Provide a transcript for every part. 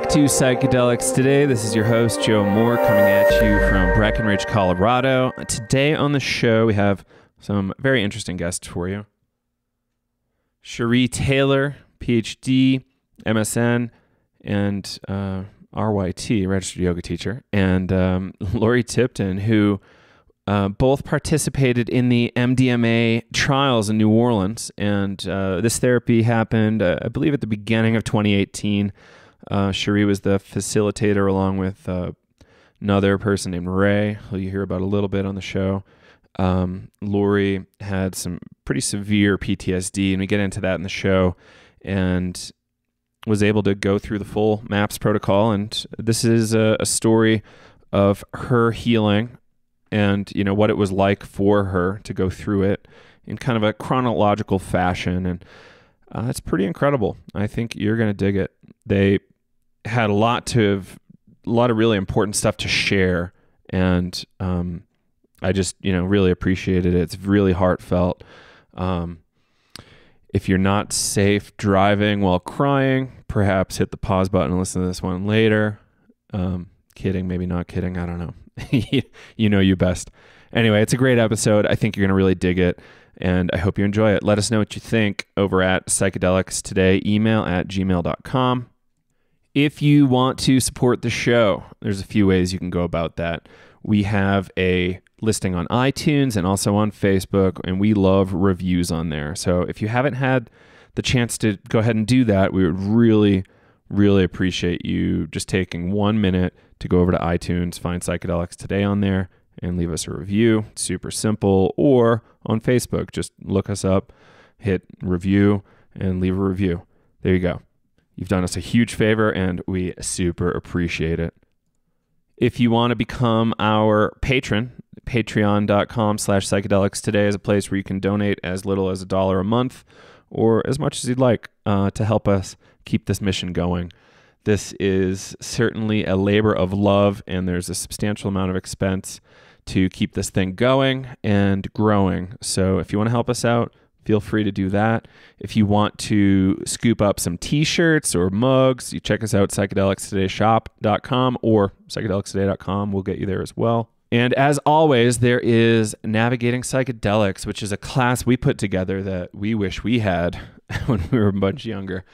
back to Psychedelics Today. This is your host, Joe Moore, coming at you from Breckenridge, Colorado. Today on the show, we have some very interesting guests for you. Shari Taylor, PhD, MSN, and RYT, registered yoga teacher, and Lori Tipton, who both participated in the MDMA trials in New Orleans. And this therapy happened, I believe, at the beginning of 2018. Shari was the facilitator along with another person named Ray, who you hear about a little bit on the show. Lori had some pretty severe PTSD, and we get into that in the show, and was able to go through the full MAPS protocol. And this is a story of her healing and, you know, what it was like for her to go through it in kind of a chronological fashion. And it's pretty incredible. I think you're going to dig it. They had a lot of really important stuff to share. And I just, really appreciated it. It's really heartfelt. If you're not safe driving while crying, perhaps hit the pause button and listen to this one later. Kidding, maybe not kidding. I don't know. You know you best. Anyway, it's a great episode. I think you're going to really dig it, and I hope you enjoy it. Let us know what you think over at Psychedelics Today, email@gmail.com. If you want to support the show, there's a few ways you can go about that. We have a listing on iTunes and also on Facebook, and we love reviews on there. So if you haven't had the chance to go ahead and do that, we would really, really appreciate you just taking 1 minute to go over to iTunes, find Psychedelics Today on there, and leave us a review. It's super simple. Or on Facebook, just look us up, hit review, and leave a review. There you go. You've done us a huge favor, and we super appreciate it. If you want to become our patron, patreon.com/psychedelics today is a place where you can donate as little as $1 a month or as much as you'd like to help us keep this mission going. This is certainly a labor of love, and there's a substantial amount of expense to keep this thing going and growing. So if you want to help us out, feel free to do that. If you want to scoop up some t-shirts or mugs, you check us out, psychedelicstodayshop.com or psychedelicstoday.com. We'll get you there as well. And as always, there is Navigating Psychedelics, which is a class we put together that we wish we had when we were much younger.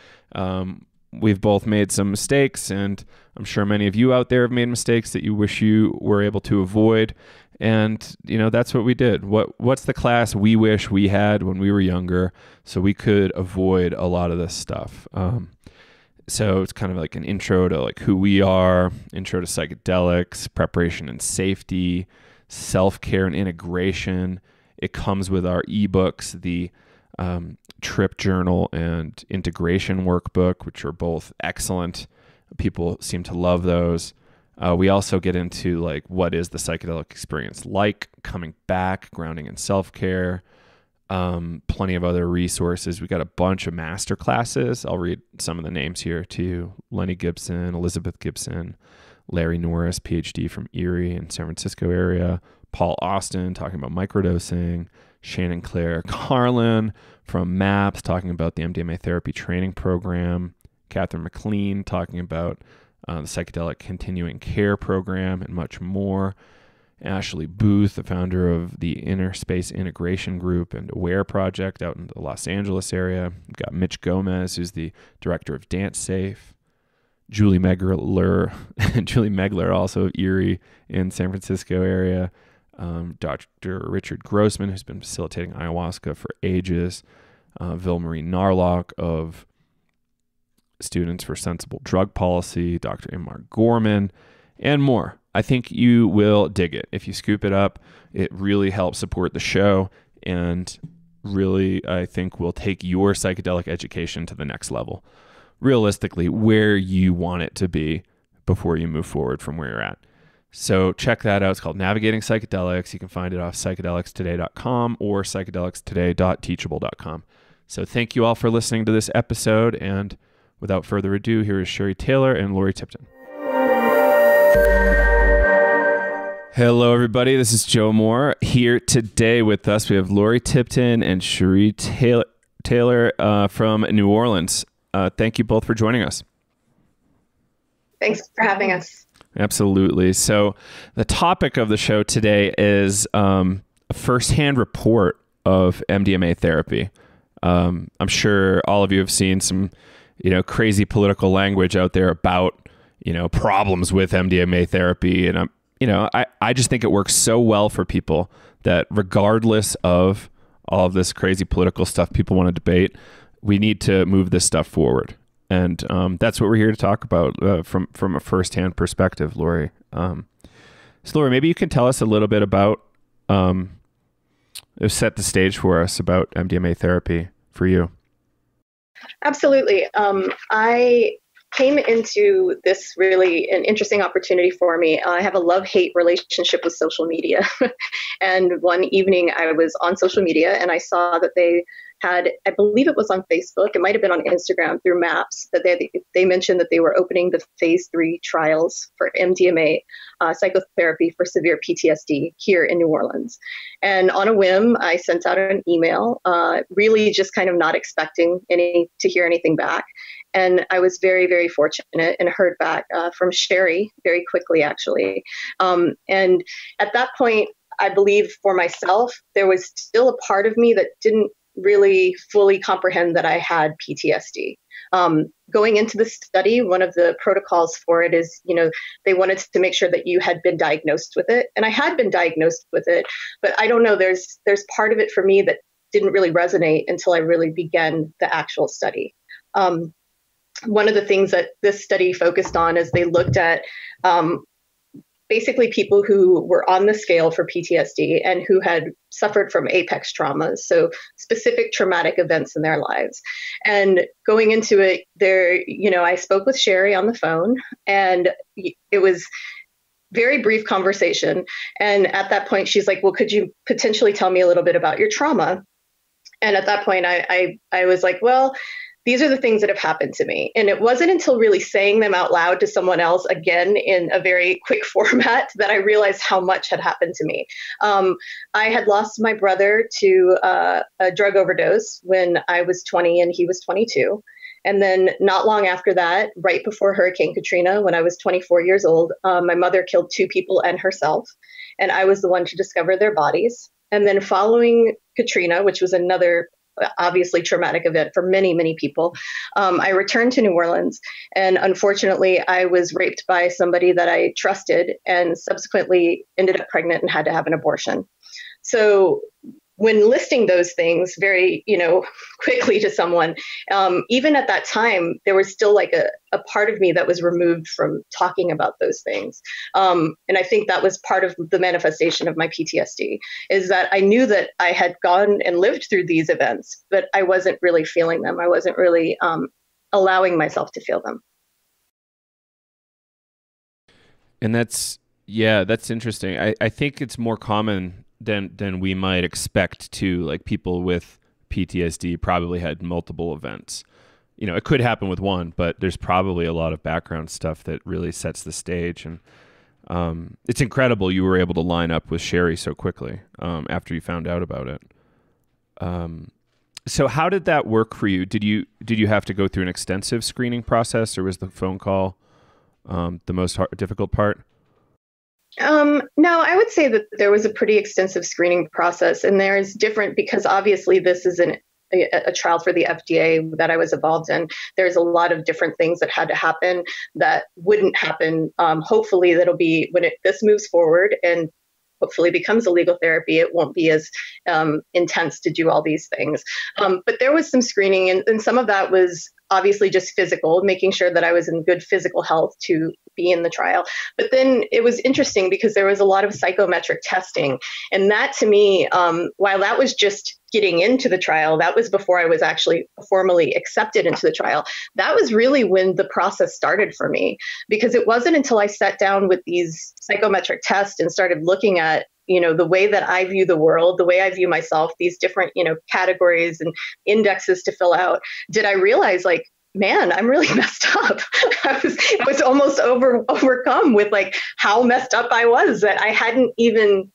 We've both made some mistakes, and I'm sure many of you out there have made mistakes that you wish you were able to avoid. And, that's what we did. What's the class we wish we had when we were younger so we could avoid a lot of this stuff? So it's kind of like an intro to like who we are, intro to psychedelics, preparation and safety, self-care and integration. It comes with our ebooks, the trip journal and integration workbook, which are both excellent. People seem to love those. We also get into like what is the psychedelic experience like, coming back, grounding in self-care, plenty of other resources. We got a bunch of master classes. I'll read some of the names here to you. Lenny Gibson, Elizabeth Gibson, Larry Norris, PhD from Erie and San Francisco area, Paul Austin talking about microdosing, Shannon Claire Carlin from MAPS talking about the MDMA Therapy Training Program, Catherine McLean talking about the Psychedelic Continuing Care Program, and much more. Ashley Booth, the founder of the Inner Space Integration Group and Aware Project out in the Los Angeles area. We've got Mitch Gomez, who's the director of Dance Safe. Julie Megler, also of Erie in San Francisco area. Dr. Richard Grossman, who's been facilitating ayahuasca for ages. Ville-Marie Narlock of Students for Sensible Drug Policy, Dr. Imar Gorman, and more. I think you will dig it. If you scoop it up, it really helps support the show, and really, I think, will take your psychedelic education to the next level. Realistically, where you want it to be before you move forward from where you're at. So check that out. It's called Navigating Psychedelics. You can find it off psychedelicstoday.com or psychedelicstoday.teachable.com. So thank you all for listening to this episode, and without further ado, here is Shari Taylor and Lori Tipton. Hello, everybody. This is Joe Moore. Here today with us, we have Lori Tipton and Shari Taylor from New Orleans. Thank you both for joining us. Thanks for having us. Absolutely. So the topic of the show today is a firsthand report of MDMA therapy. I'm sure all of you have seen some, crazy political language out there about, problems with MDMA therapy. And I just think it works so well for people that regardless of all of this crazy political stuff people want to debate, we need to move this stuff forward. And that's what we're here to talk about from a firsthand perspective, Lori. So Lori, maybe you can tell us a little bit about, set the stage for us about MDMA therapy for you. Absolutely. I came into this really an interesting opportunity for me. I have a love-hate relationship with social media. And one evening I was on social media and I saw that they had, I believe it was on Facebook, it might have been on Instagram through Maps, that they mentioned that they were opening the phase 3 trials for MDMA psychotherapy for severe PTSD here in New Orleans. And on a whim, I sent out an email, really just kind of not expecting to hear anything back. And I was very, very fortunate and heard back from Shari very quickly, actually. And at that point, I believe for myself, there was still a part of me that didn't really fully comprehend that I had PTSD. Going into the study, one of the protocols for it is, they wanted to make sure that you had been diagnosed with it. And I had been diagnosed with it, but I don't know, there's part of it for me that didn't really resonate until I really began the actual study. One of the things that this study focused on is they looked at basically people who were on the scale for PTSD and who had suffered from apex traumas, so specific traumatic events in their lives. And going into it, I spoke with Shari on the phone, and it was very brief conversation. And at that point, she's like, well, could you potentially tell me a little bit about your trauma? And at that point, I was like, well, these are the things that have happened to me. And it wasn't until really saying them out loud to someone else, again, in a very quick format, that I realized how much had happened to me. I had lost my brother to a drug overdose when I was 20 and he was 22. And then not long after that, right before Hurricane Katrina, when I was 24 years old, my mother killed 2 people and herself. And I was the one to discover their bodies. And then following Katrina, which was another obviously traumatic event for many, many people, I returned to New Orleans, and unfortunately I was raped by somebody that I trusted and subsequently ended up pregnant and had to have an abortion. So when listing those things very, quickly to someone, even at that time, there was still like a part of me that was removed from talking about those things. And I think that was part of the manifestation of my PTSD, is that I knew that I had gone and lived through these events, but I wasn't really feeling them. I wasn't really allowing myself to feel them. And that's interesting. I think it's more common than we might expect to, like, people with PTSD probably had multiple events. It could happen with one, but there's probably a lot of background stuff that really sets the stage. And it's incredible you were able to line up with Shari so quickly after you found out about it. So how did that work for you? Did you have to go through an extensive screening process, or was the phone call the most difficult part? No, I would say that there was a pretty extensive screening process, and there's different, because obviously this is a trial for the FDA that I was involved in. There's a lot of different things that had to happen that wouldn't happen. Hopefully that'll be when this moves forward and hopefully becomes a legal therapy, it won't be as intense to do all these things. But there was some screening, and some of that was obviously just physical, making sure that I was in good physical health to be in the trial. But then it was interesting because there was a lot of psychometric testing. And that, to me, while that was just getting into the trial, that was before I was actually formally accepted into the trial. That was really when the process started for me, because it wasn't until I sat down with these psychometric tests and started looking at, the way that I view the world, the way I view myself, these different, categories and indexes to fill out, did I realize, like, man, I'm really messed up. I was almost overcome with like how messed up I was, that I hadn't even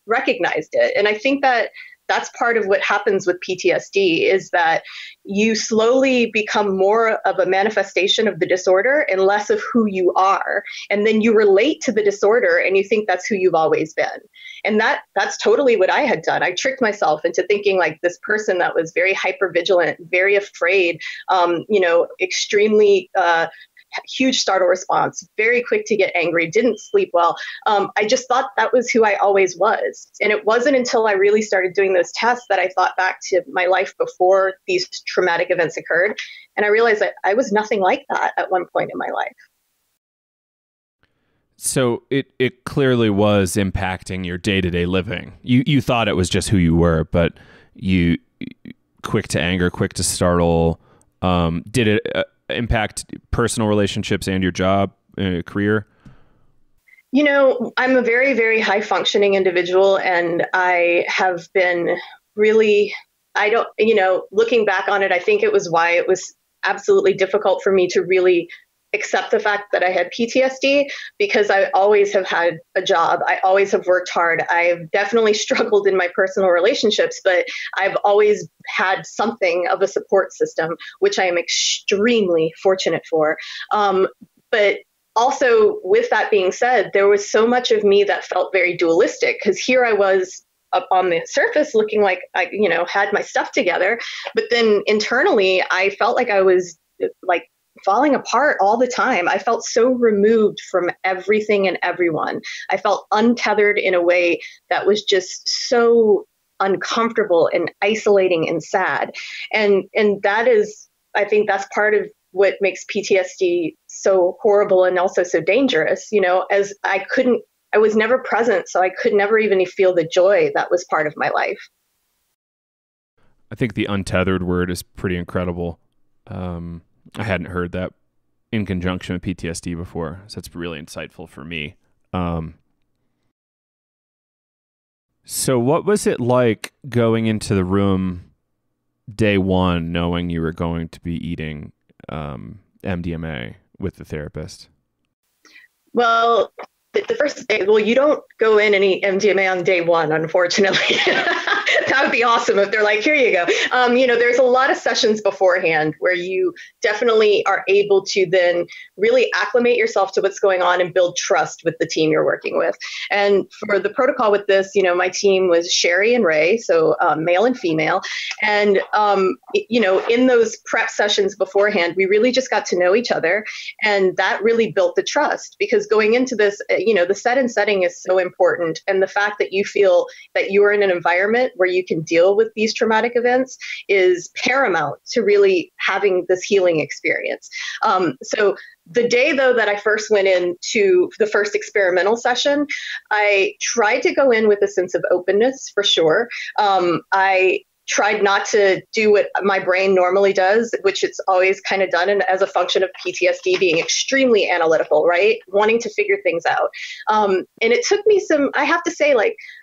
recognized it. And I think that that's part of what happens with PTSD, is that you slowly become more of a manifestation of the disorder and less of who you are. And then you relate to the disorder and you think that's who you've always been. And that's totally what I had done. I tricked myself into thinking like this person that was very hypervigilant, very afraid, extremely huge startle response, very quick to get angry, didn't sleep well. I just thought that was who I always was. And it wasn't until I really started doing those tests that I thought back to my life before these traumatic events occurred. And I realized that I was nothing like that at one point in my life. So it clearly was impacting your day-to-day living. You thought it was just who you were, but you quick to anger, quick to startle. Did it impact personal relationships and your job, career? I'm a very, very high functioning individual, and I have been really, looking back on it, I think it was why it was absolutely difficult for me to really accept the fact that I had PTSD, because I always have had a job. I always have worked hard. I've definitely struggled in my personal relationships, but I've always had something of a support system, which I am extremely fortunate for. But also, with that being said, there was so much of me that felt very dualistic, because here I was up on the surface looking like I, had my stuff together. But then internally, I felt like I was like falling apart all the time. I felt so removed from everything and everyone. I felt untethered in a way that was just so uncomfortable and isolating and sad. And that is, I think that's part of what makes PTSD so horrible and also so dangerous, as I was never present, so I could never even feel the joy that was part of my life. I think the untethered word is pretty incredible. I hadn't heard that in conjunction with PTSD before, so it's really insightful for me. So what was it like going into the room day one, knowing you were going to be eating MDMA with the therapist? Well, the first day, you don't go in and eat MDMA on day one, unfortunately. That would be awesome if they're like, here you go. There's a lot of sessions beforehand where you definitely are able to then really acclimate yourself to what's going on and build trust with the team you're working with. And for the protocol with this, my team was Shari and Ray, so male and female. And, in those prep sessions beforehand, we really just got to know each other. And that really built the trust, because going into this, the set and setting is so important. And the fact that you feel that you are in an environment where you can deal with these traumatic events is paramount to really having this healing experience. So the day, though, that I first went into the first experimental session, I tried to go in with a sense of openness, for sure. I tried not to do what my brain normally does, which it's always kind of done as a function of PTSD, being extremely analytical, right? Wanting to figure things out. And it took me I have to say,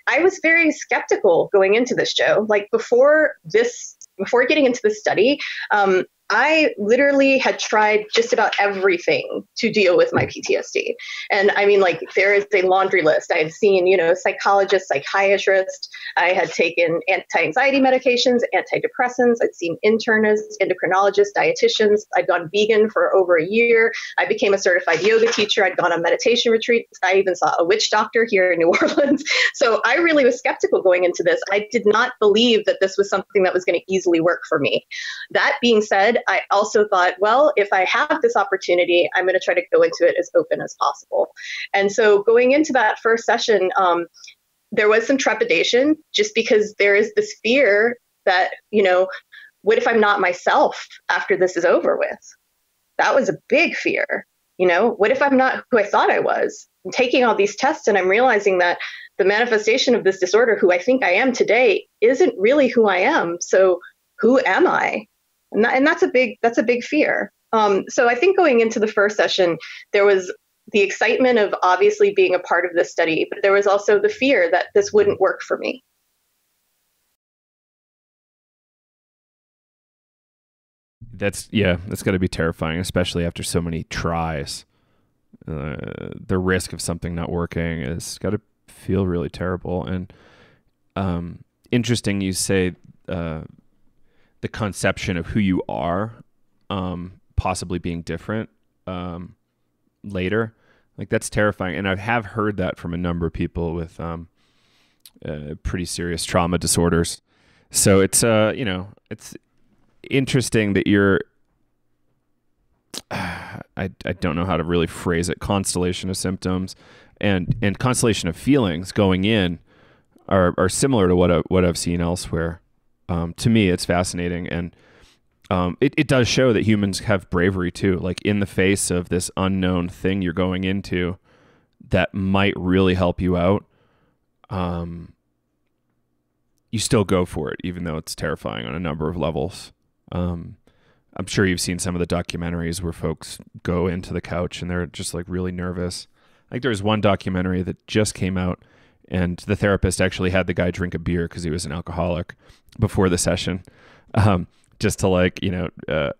I was very skeptical going into this, Joe. Before getting into the study, I literally had tried just about everything to deal with my PTSD. And I mean, there is a laundry list. I had seen, psychologists, psychiatrists. I had taken anti-anxiety medications, antidepressants. I'd seen internists, endocrinologists, dietitians. I'd gone vegan for over a year. I became a certified yoga teacher. I'd gone on meditation retreats. I even saw a witch doctor here in New Orleans. So I really was skeptical going into this. I did not believe that this was something that was going to easily work for me. That being said, I also thought, well, if I have this opportunity, I'm going to try to go into it as open as possible. And so going into that first session, there was some trepidation, just because there is this fear that, what if I'm not myself after this is over with? That was a big fear. What if I'm not who I thought I was? I'm taking all these tests and I'm realizing that the manifestation of this disorder, who I think I am today, isn't really who I am. So who am I? And that's a big fear. So I think going into the first session, there was the excitement of obviously being a part of this study, but there was also the fear that this wouldn't work for me. That's got to be terrifying, especially after so many tries. The risk of something not working has got to feel really terrible. And interesting you say the conception of who you are possibly being different later. Like, that's terrifying. And I have heard that from a number of people with pretty serious trauma disorders. So it's, it's interesting that you're, I don't know how to really phrase it, constellation of symptoms and constellation of feelings going in are similar to what I've seen elsewhere. To me, it's fascinating. And it does show that humans have bravery too, like in the face of this unknown thing you're going into that might really help you out. You still go for it, even though it's terrifying on a number of levels. I'm sure you've seen some of the documentaries where folks go into the couch and they're just like really nervous. Like, there's one documentary that just came out, and the therapist actually had the guy drink a beer because he was an alcoholic before the session, just to like,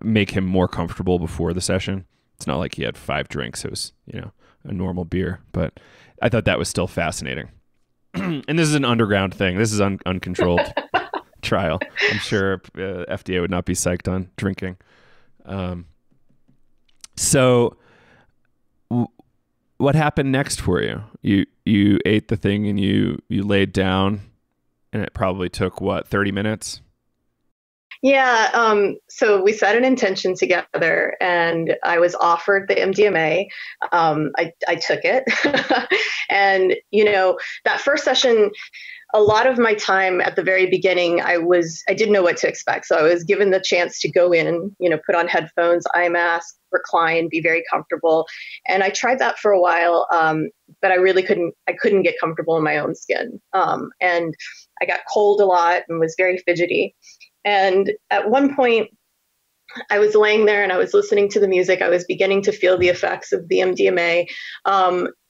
make him more comfortable before the session. It's not like he had 5 drinks. It was, a normal beer, but I thought that was still fascinating. And this is an underground thing. This is uncontrolled trial. I'm sure FDA would not be psyched on drinking. So what happened next for you? You ate the thing and you laid down, and it probably took 30 minutes? Yeah. So we set an intention together, and I was offered the MDMA. I took it. And, that first session, a lot of my time at the very beginning, I didn't know what to expect. So I was given the chance to go in, put on headphones, eye mask, recline, be very comfortable. And I tried that for a while, but I really couldn't get comfortable in my own skin. And I got cold a lot and was very fidgety. And at one point, I was laying there and I was listening to the music. I was beginning to feel the effects of the MDMA.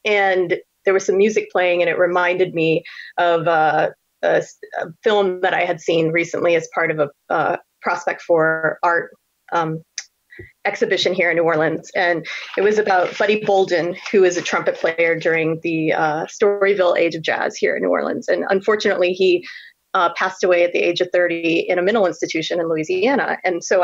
And there was some music playing, and it reminded me of a film that I had seen recently as part of a Prospect for Art exhibition here in New Orleans. And it was about Buddy Bolden, who is a trumpet player during the Storyville age of jazz here in New Orleans. And unfortunately, he passed away at the age of 30 in a mental institution in Louisiana. And so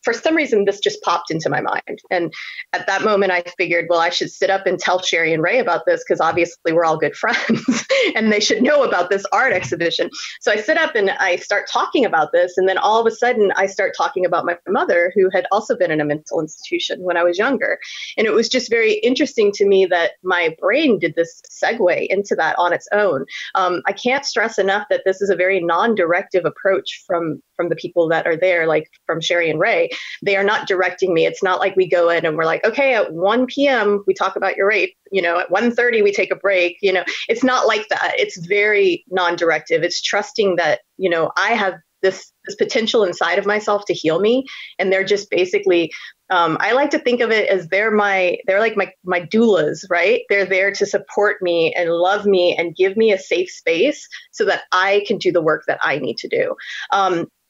for some reason, this just popped into my mind. And at that moment, I figured, well, I should sit up and tell Shari and Ray about this, because obviously we're all good friends and they should know about this art exhibition. So I sit up and I start talking about this. And then all of a sudden, I start talking about my mother, who had also been in a mental institution when I was younger. And it was just very interesting to me that my brain did this segue into that on its own. I can't stress enough that this is a very non-directive approach from the people that are there, like from Shari and Ray. They are not directing me. It's not like we go in and we're like, okay, at 1 p.m. we talk about your rape, at 1:30 we take a break. It's not like that. It's very non-directive. It's trusting that, I have this potential inside of myself to heal me. And they're just basically, I like to think of it as they're like my doulas, right? They're there to support me and love me and give me a safe space so that I can do the work that I need to do.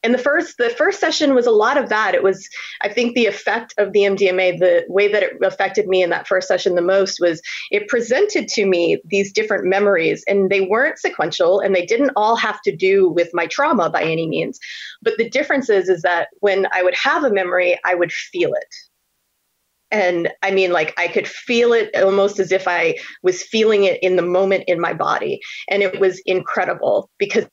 And the first session was a lot of that. It was, I think, the effect of the MDMA, the way that it affected me in that first session the most was it presented to me these different memories, and they weren't sequential, and they didn't all have to do with my trauma by any means. But the difference is that when I would have a memory, I would feel it. And I mean, like, I could feel it almost as if I was feeling it in the moment in my body. And it was incredible, because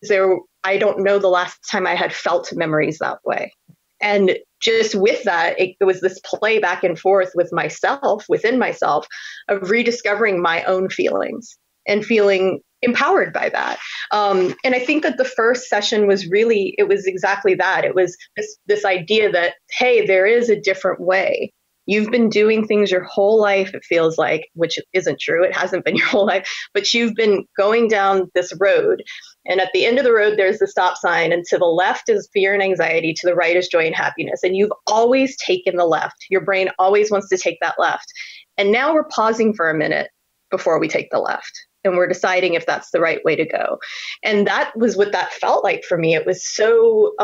I don't know the last time I had felt memories that way. And just with that, it was this play back and forth with myself, within myself, of rediscovering my own feelings and feeling empowered by that. And I think that the first session was exactly that. It was this idea that, hey, there is a different way. You've been doing things your whole life, it feels like, which isn't true. It hasn't been your whole life, but you've been going down this road. And at the end of the road, there's the stop sign. And to the left is fear and anxiety. To the right is joy and happiness. And you've always taken the left. Your brain always wants to take that left. And now we're pausing for a minute before we take the left. And we're deciding if that's the right way to go. And that was what that felt like for me. It was so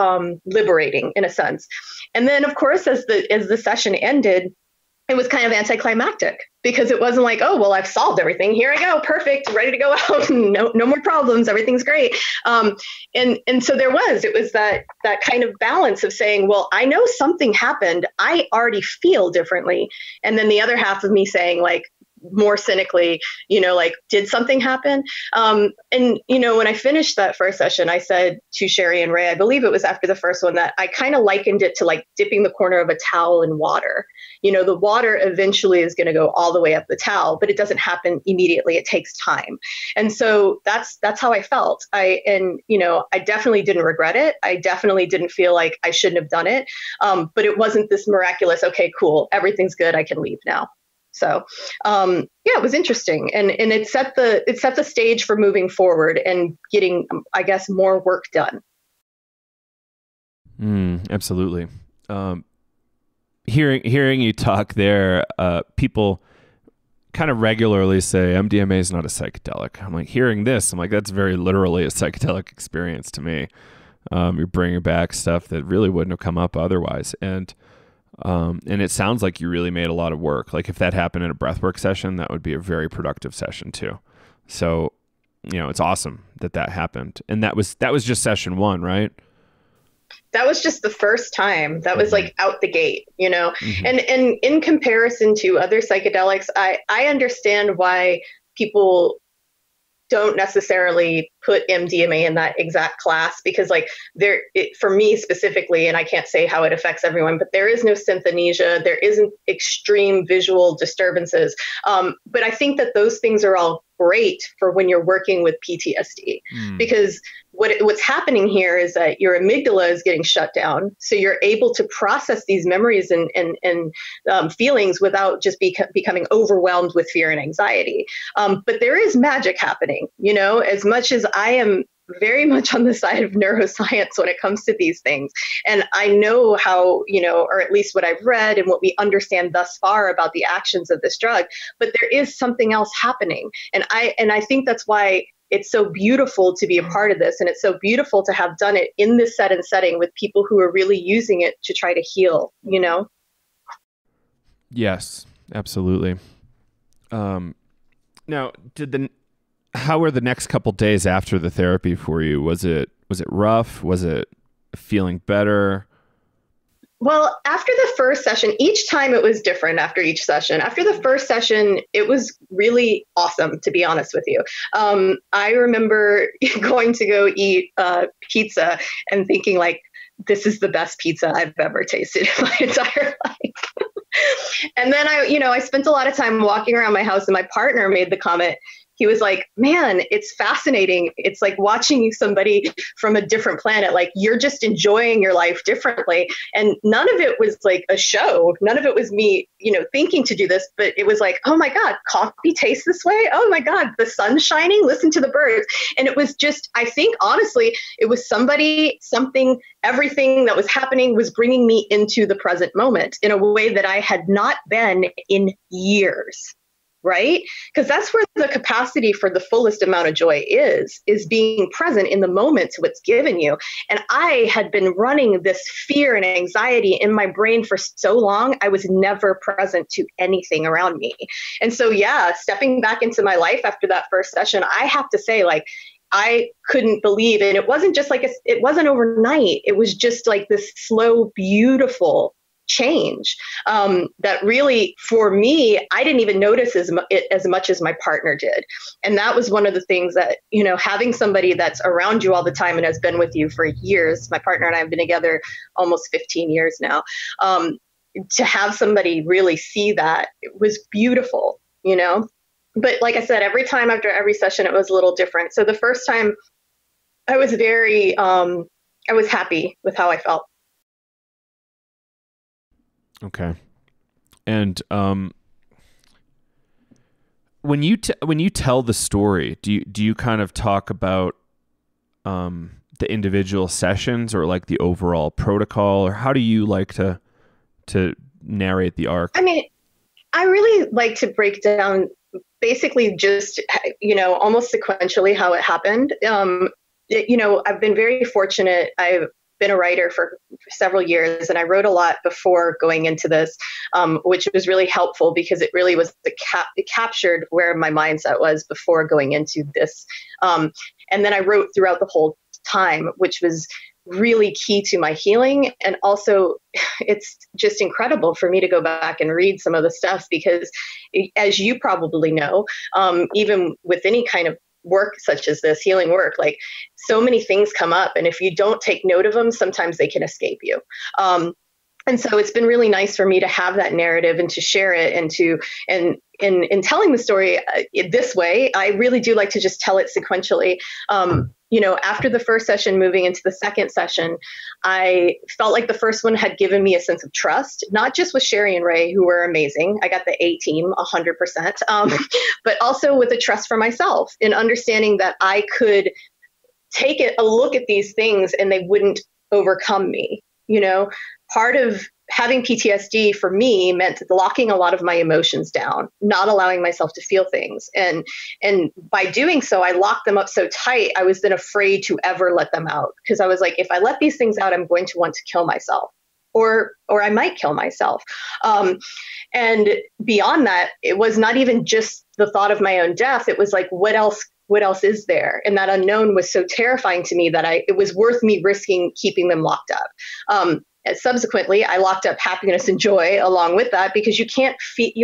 liberating in a sense. And then, of course, as the session ended, it was kind of anticlimactic because it wasn't like, oh, well, I've solved everything. Here I go. Perfect. Ready to go out. No more problems. Everything's great. And so it was that kind of balance of saying, well, I know something happened. I already feel differently. And then the other half of me saying, like, more cynically, like, did something happen? And, when I finished that first session, I said to Shari and Ray, I believe it was after the first one, that I kind of likened it to like dipping the corner of a towel in water. The water eventually is going to go all the way up the towel, but it doesn't happen immediately. It takes time. And so that's how I felt. I definitely didn't regret it. I definitely didn't feel like I shouldn't have done it. But it wasn't this miraculous, okay, cool, everything's good, I can leave now. So, it was interesting, and it set the stage for moving forward and getting, I guess, more work done. Absolutely. Hearing you talk there, people kind of regularly say MDMA is not a psychedelic. I'm like, hearing this, I'm like, that's very literally a psychedelic experience to me. You're bringing back stuff that really wouldn't have come up otherwise, and it sounds like you really made a lot of work. Like, if that happened in a breathwork session, that would be a very productive session too. So, it's awesome that happened. And that was just session 1, right? That was just the first time. That was like out the gate, Mm-hmm. And in comparison to other psychedelics, I understand why people don't necessarily put MDMA in that exact class, because like for me specifically, and I can't say how it affects everyone, but there is no synesthesia, there isn't extreme visual disturbances. But I think that those things are all great for when you're working with PTSD, because what's happening here is that your amygdala is getting shut down. So you're able to process these memories and feelings without just becoming overwhelmed with fear and anxiety. But there is magic happening, as much as I am very much on the side of neuroscience when it comes to these things. And I know how, or at least what I've read and what we understand thus far about the actions of this drug, but there is something else happening. And I think that's why it's so beautiful to be a part of this. And it's so beautiful to have done it in this setting with people who are really using it to try to heal, Yes, absolutely. Now, how were the next couple days after the therapy for you? Was it rough? Was it feeling better? Well, after the first session, each time it was different after each session. After the first session, it was really awesome, to be honest with you. I remember going to go eat pizza and thinking like, this is the best pizza I've ever tasted in my entire life. And then I spent a lot of time walking around my house, and my partner made the comment. He was like, man, it's fascinating. It's like watching somebody from a different planet. Like, you're just enjoying your life differently. And none of it was like a show. None of it was me, thinking to do this, but it was like, oh my God, coffee tastes this way. Oh my God, the sun's shining. Listen to the birds. And it was just, I think, honestly, it was something, everything that was happening was bringing me into the present moment in a way that I had not been in years. Right? Because that's where the capacity for the fullest amount of joy is being present in the moment to what's given you. And I had been running this fear and anxiety in my brain for so long, I was never present to anything around me. And so, stepping back into my life after that first session, I have to say, like, I couldn't believe, and it wasn't just like, it wasn't overnight. It was just like this slow, beautiful change that really, for me, I didn't even notice as much as my partner did. And that was one of the things that, having somebody that's around you all the time and has been with you for years, my partner and I have been together almost 15 years now, to have somebody really see that, it was beautiful, But like I said, every time after every session, it was a little different. So the first time I was I was happy with how I felt. Okay. And when you tell the story, do you kind of talk about the individual sessions or like the overall protocol, or how do you like to narrate the arc? I mean, I really like to break down basically just, almost sequentially how it happened. I've been very fortunate. been a writer for several years, and I wrote a lot before going into this, which was really helpful because it really was it captured where my mindset was before going into this. And then I wrote throughout the whole time, which was really key to my healing. And also, it's just incredible for me to go back and read some of the stuff because, as you probably know, even with any kind of work such as this, healing work, like so many things come up. And if you don't take note of them, sometimes they can escape you. And so it's been really nice for me to have that narrative and to share it and in telling the story this way. I really do like to just tell it sequentially. After the first session, moving into the second session, I felt like the first one had given me a sense of trust, not just with Shari and Ray, who were amazing. I got the A team 100%, but also with a trust for myself in understanding that I could take a look at these things and they wouldn't overcome me. Part of having PTSD for me meant locking a lot of my emotions down, not allowing myself to feel things. And by doing so, I locked them up so tight, I was then afraid to ever let them out. Because I was like, if I let these things out, I'm going to want to kill myself. Or I might kill myself. And beyond that, it was not even just the thought of my own death. It was like, what else is there? And that unknown was so terrifying to me that it was worth me risking keeping them locked up. Subsequently, I locked up happiness and joy along with that because you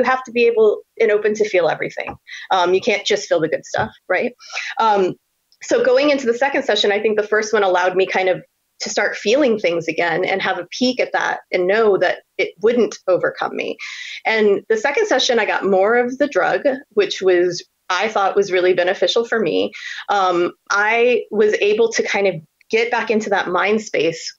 have to be able and open to feel everything. You can't just feel the good stuff, right? So going into the second session, I think the first one allowed me kind of to start feeling things again and have a peek at that and know that it wouldn't overcome me. And the second session, I got more of the drug, which I thought was really beneficial for me. I was able to kind of get back into that mind space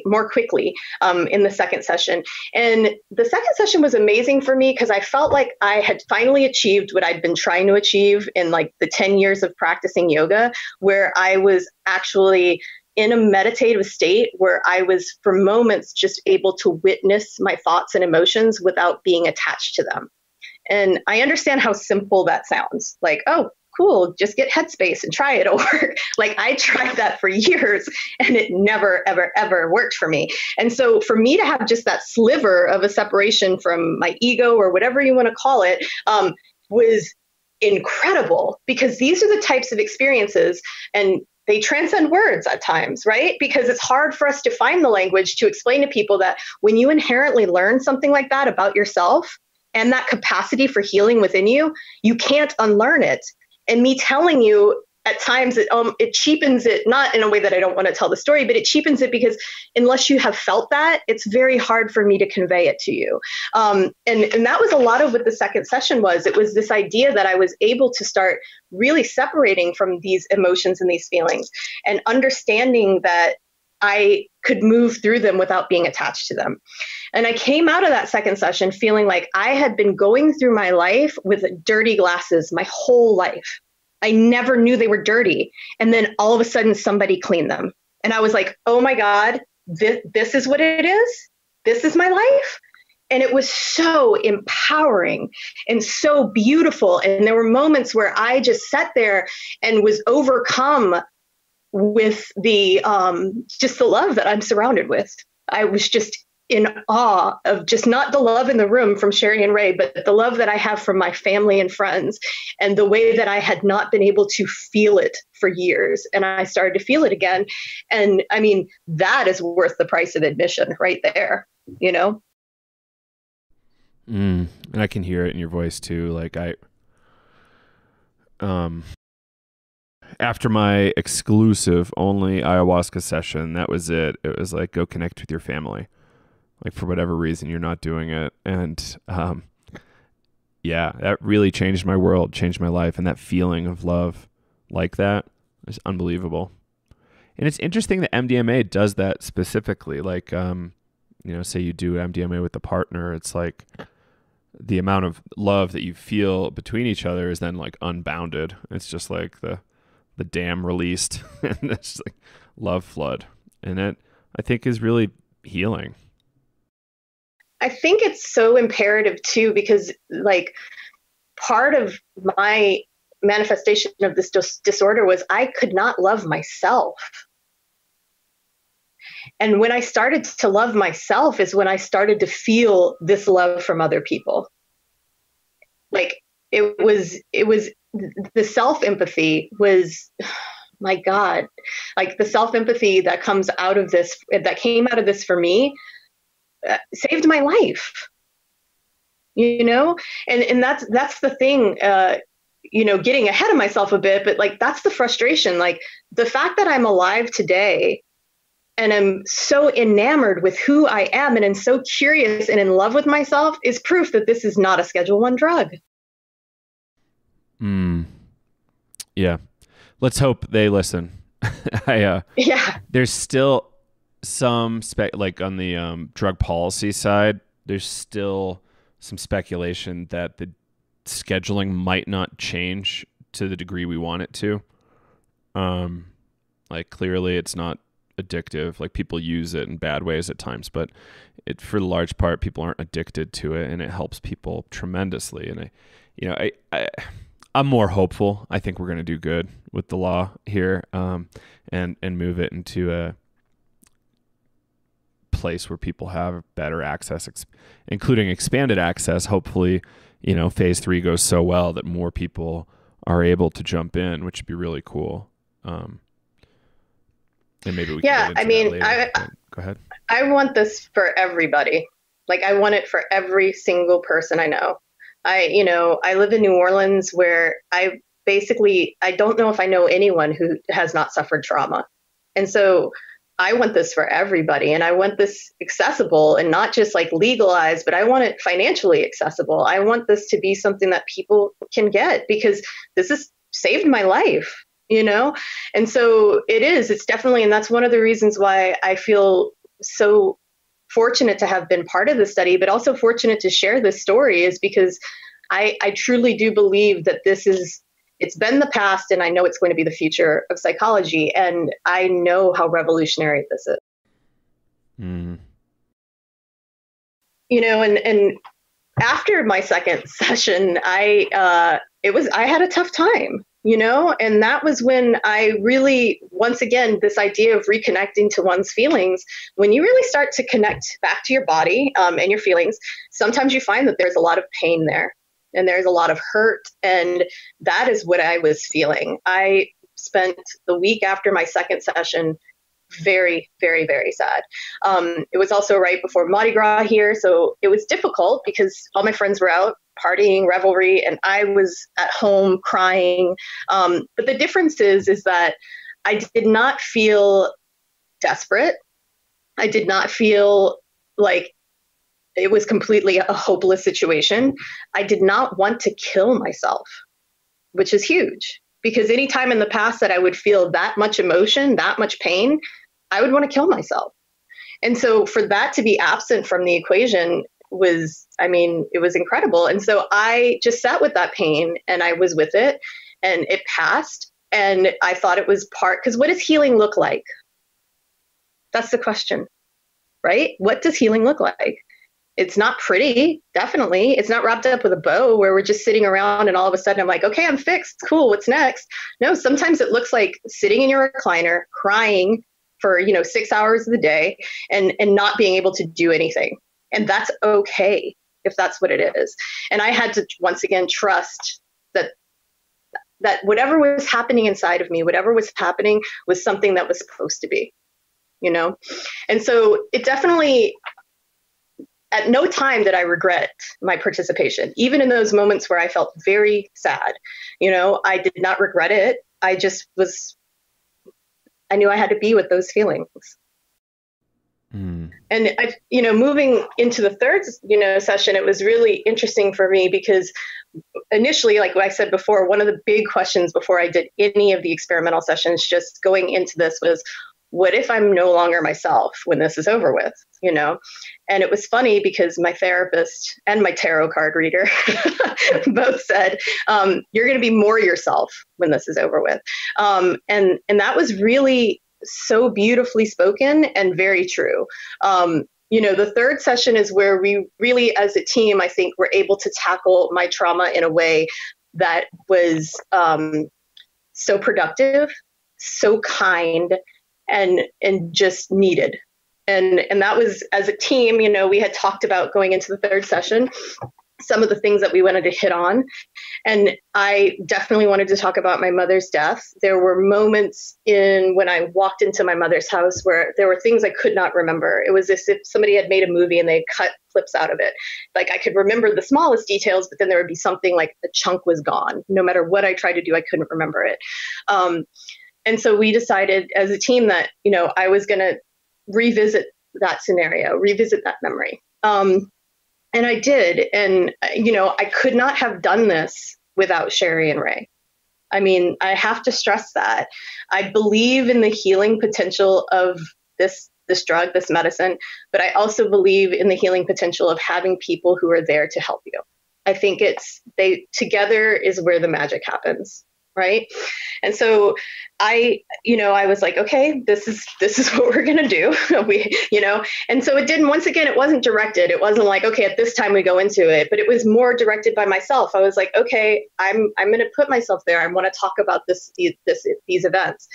more quickly in the second session. And the second session was amazing for me because I felt like I had finally achieved what I'd been trying to achieve in like the 10 years of practicing yoga, where I was actually in a meditative state where I was for moments just able to witness my thoughts and emotions without being attached to them. And I understand how simple that sounds. Like, oh, cool, just get Headspace and try it. Or like I tried that for years and it never, ever, ever worked for me. And so for me to have just that sliver of a separation from my ego or whatever you want to call it was incredible, because these are the types of experiences, and they transcend words at times, right? Because it's hard for us to find the language to explain to people that when you inherently learn something like that about yourself and that capacity for healing within you, you can't unlearn it. And me telling you at times it cheapens it, not in a way that I don't want to tell the story, but it cheapens it because unless you have felt that, it's very hard for me to convey it to you. And that was a lot of what the second session was. It was this idea that I was able to start really separating from these emotions and these feelings and understanding that I could move through them without being attached to them. And I came out of that second session feeling like I had been going through my life with dirty glasses my whole life. I never knew they were dirty. And then all of a sudden somebody cleaned them. And I was like, oh my God, this is what it is. This is my life. And it was so empowering and so beautiful. And there were moments where I just sat there and was overcome with just the love that I'm surrounded with. I was just in awe of just not the love in the room from Shari and Ray, but the love that I have from my family and friends, and the way that I had not been able to feel it for years. And I started to feel it again. And I mean, that is worth the price of admission right there, you know? And I can hear it in your voice too. Like after my exclusive only ayahuasca session, that was it. It was like, go connect with your family. Like for whatever reason, you're not doing it. And yeah, that really changed my world, changed my life. And that feeling of love like that is unbelievable. And it's interesting that MDMA does that specifically. Like, say you do MDMA with a partner, it's like the amount of love that you feel between each other is then like unbounded. It's just like the dam released and it's like love flood. And it, I think, is really healing. I think it's so imperative too, because like part of my manifestation of this disorder was I could not love myself. And when I started to love myself is when I started to feel this love from other people. Like it was the self-empathy was, my God, like the self-empathy that comes out of this, that came out of this for me, saved my life, you know? And that's the thing, you know, getting ahead of myself a bit, but like, that's the frustration. Like the fact that I'm alive today and I'm so enamored with who I am and I'm so curious and in love with myself is proof that this is not a Schedule I drug. Yeah. Let's hope they listen. Yeah. There's still some like on the drug policy side, there's still some speculation that the scheduling might not change to the degree we want it to. Like clearly it's not addictive. Like people use it in bad ways at times, but for the large part, people aren't addicted to it, and it helps people tremendously. And I'm more hopeful. I think we're going to do good with the law here, and move it into a place where people have better access, including expanded access. Hopefully, you know, phase 3 goes so well that more people are able to jump in, which would be really cool. And maybe we can get into that later. Go ahead. I want this for everybody. Like I want it for every single person I know. I live in New Orleans where I don't know if I know anyone who has not suffered trauma. And so I want this for everybody, and I want this accessible and not just like legalized, but I want it financially accessible. I want this to be something that people can get because this has saved my life, you know? And so it's definitely, and that's one of the reasons why I feel so fortunate to have been part of the study, but also fortunate to share this story is because I truly do believe that it's been the past, and I know it's going to be the future of psychology, and I know how revolutionary this is. You know, and after my second session, I had a tough time, you know, and that was when I really, once again, this idea of reconnecting to one's feelings, when you really start to connect back to your body and your feelings, sometimes you find that there's a lot of pain there. And there's a lot of hurt. And that is what I was feeling. I spent the week after my second session very, very, very sad. It was also right before Mardi Gras here. So it was difficult because all my friends were out partying, revelry, and I was at home crying. But the difference is that I did not feel desperate. I did not feel like it was completely a hopeless situation. I did not want to kill myself, which is huge because anytime in the past that I would feel that much emotion, that much pain, I would want to kill myself. And so for that to be absent from the equation it was incredible. And so I just sat with that pain and I was with it and it passed. And I thought it was because what does healing look like? That's the question, right? What does healing look like? It's not pretty, definitely. It's not wrapped up with a bow where we're just sitting around and all of a sudden I'm like, okay, I'm fixed. Cool. What's next? No, sometimes it looks like sitting in your recliner, crying for, 6 hours of the day and not being able to do anything. And that's okay if that's what it is. And I had to, once again, trust that whatever was happening inside of me, whatever was happening was something that was supposed to be, And so it definitely, at no time did I regret my participation, even in those moments where I felt very sad. I did not regret it. I knew I had to be with those feelings. And moving into the third, session, it was really interesting for me because initially, like I said before, one of the big questions before I did any of the experimental sessions, just going into this was, what if I'm no longer myself when this is over with, And it was funny because my therapist and my tarot card reader both said, you're going to be more yourself when this is over with. And that was really so beautifully spoken and very true. The third session is where we really, as a team, I think were able to tackle my trauma in a way that was so productive, so kind, and just needed. And that was, as a team, we had talked about going into the third session, some of the things that we wanted to hit on. And I definitely wanted to talk about my mother's death. There were moments when I walked into my mother's house where there were things I could not remember. It was as if somebody had made a movie and they cut clips out of it. Like, I could remember the smallest details, but then there would be something like a chunk was gone. No matter what I tried to do, I couldn't remember it. And so we decided as a team that, I was going to revisit that scenario, revisit that memory. And I did. And, I could not have done this without Shari and Ray. I mean, I have to stress that. I believe in the healing potential of this drug, this medicine, but I also believe in the healing potential of having people who are there to help you. I think together is where the magic happens. Right. And so I was like, okay, this is what we're going to do. And so it wasn't directed. It wasn't like, okay, at this time we go into it, but it was more directed by myself. I was like, okay, I'm going to put myself there. I want to talk about these events.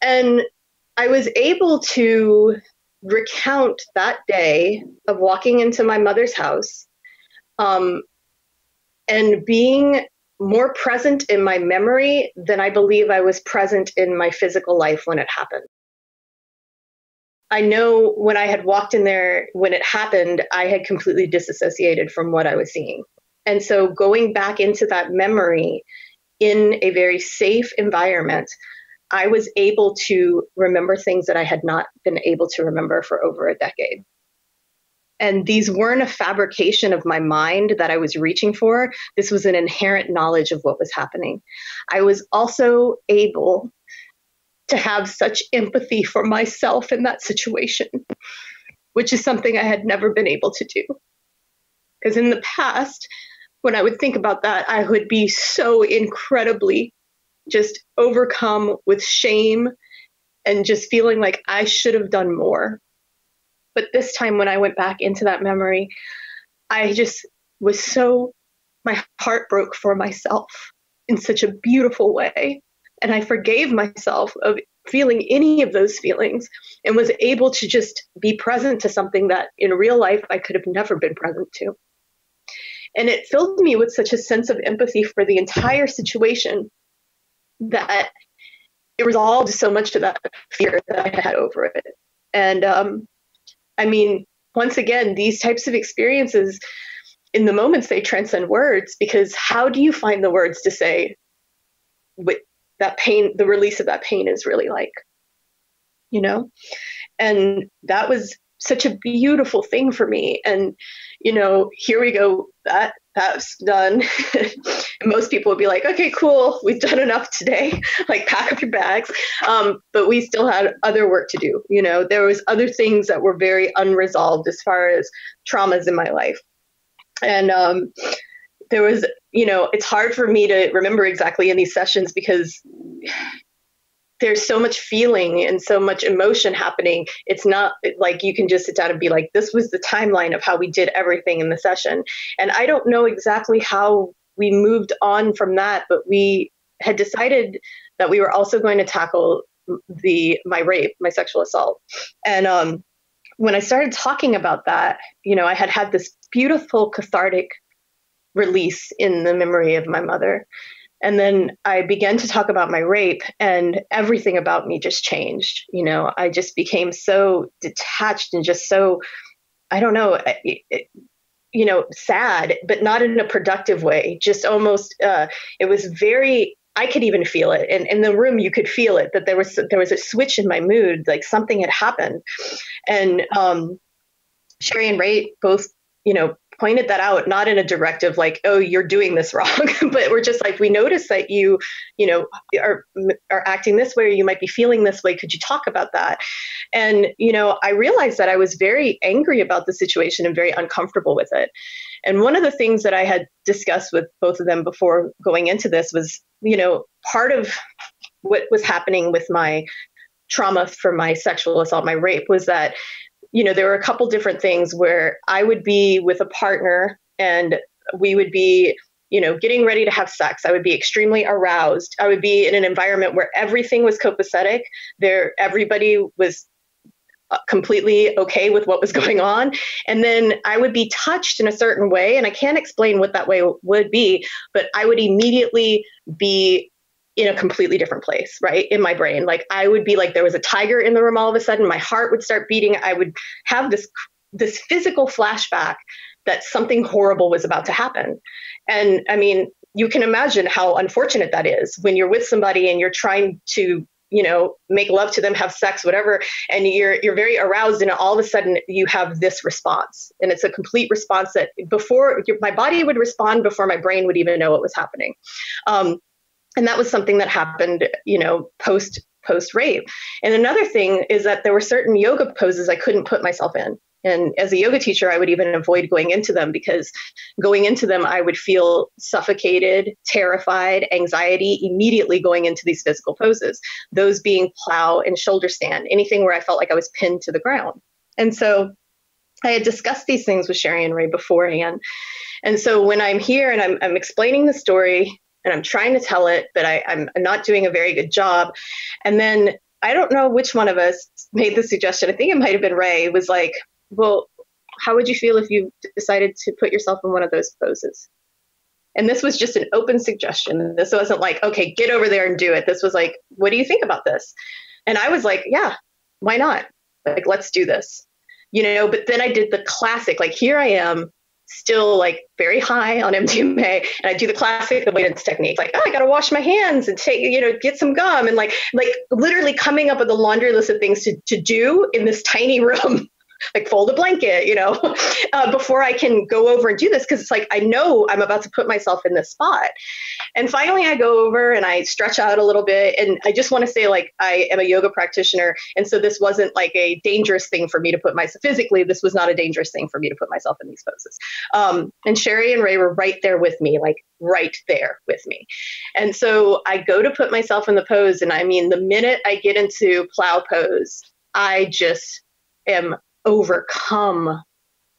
And I was able to recount that day of walking into my mother's house, and being more present in my memory than I believe I was present in my physical life when it happened. I know when I had walked in there, when it happened, I had completely disassociated from what I was seeing. And so going back into that memory in a very safe environment, I was able to remember things that I had not been able to remember for over a decade. And these weren't a fabrication of my mind that I was reaching for. This was an inherent knowledge of what was happening. I was also able to have such empathy for myself in that situation, which is something I had never been able to do. Because in the past, when I would think about that, I would be so incredibly just overcome with shame and just feeling like I should have done more. But this time when I went back into that memory, I just my heart broke for myself in such a beautiful way. And I forgave myself of feeling any of those feelings and was able to just be present to something that in real life I could have never been present to. And it filled me with such a sense of empathy for the entire situation that it resolved so much of that fear that I had over it. And I mean, once again, these types of experiences, in the moments, they transcend words, because how do you find the words to say what that pain, the release of that pain is really like, And that was such a beautiful thing for me. And, here we go, that's done. Most people would be like, okay, cool, we've done enough today, like pack up your bags. But we still had other work to do. There was other things that were very unresolved as far as traumas in my life. And there was, it's hard for me to remember exactly in these sessions because there's so much feeling and so much emotion happening. It's not like you can just sit down and be like, this was the timeline of how we did everything in the session. And I don't know exactly how we moved on from that, but we had decided that we were also going to tackle my rape, my sexual assault. And when I started talking about that, I had this beautiful cathartic release in the memory of my mother. And then I began to talk about my rape, and everything about me just changed. I just became so detached and just so, I don't know, sad, but not in a productive way. Just almost, it was very, I could even feel it. And in the room, you could feel it, that there was a switch in my mood, like something had happened. And Shari and Ray both, pointed that out, not in a directive like, oh, you're doing this wrong, but we're just like, we noticed that you are acting this way, or you might be feeling this way. Could you talk about that? And, I realized that I was very angry about the situation and very uncomfortable with it. And one of the things that I had discussed with both of them before going into this was, part of what was happening with my trauma from my sexual assault, my rape, was that there were a couple different things where I would be with a partner and we would be, getting ready to have sex. I would be extremely aroused. I would be in an environment where everything was copacetic. Everybody was completely okay with what was going on. And then I would be touched in a certain way, and I can't explain what that way would be, but I would immediately be in a completely different place, right? In my brain. Like I would be like, there was a tiger in the room all of a sudden, my heart would start beating. I would have this physical flashback that something horrible was about to happen. And I mean, you can imagine how unfortunate that is when you're with somebody and you're trying to, make love to them, have sex, whatever, and you're very aroused, and all of a sudden you have this response, and it's a complete response that my body would respond before my brain would even know what was happening. And that was something that happened, post rape. And another thing is that there were certain yoga poses I couldn't put myself in. And as a yoga teacher, I would even avoid going into them, because going into them, I would feel suffocated, terrified, anxiety immediately going into these physical poses, those being plow and shoulder stand, anything where I felt like I was pinned to the ground. And so I had discussed these things with Shari and Ray beforehand. And so when I'm here and I'm explaining the story and I'm trying to tell it, but I'm not doing a very good job. And then I don't know which one of us made the suggestion. I think it might have been Ray. It was like, well, how would you feel if you decided to put yourself in one of those poses? And this was just an open suggestion. This wasn't like, okay, get over there and do it. This was like, what do you think about this? And I was like, yeah, why not? Like, let's do this, but then I did the classic, like here I am still like very high on MDMA, and I do the classic avoidance technique. Like, oh, I got to wash my hands and take, get some gum, and like literally coming up with a laundry list of things to do in this tiny room. Like fold a blanket, before I can go over and do this. Cause it's like, I know I'm about to put myself in this spot. And finally I go over and I stretch out a little bit. And I just want to say, like, I am a yoga practitioner. And so this wasn't like a dangerous thing for me to put myself physically. This was not a dangerous thing for me to put myself in these poses. And Shari and Ray were right there with me, like right there with me. And so I go to put myself in the pose. And I mean, the minute I get into plow pose, I just am overcome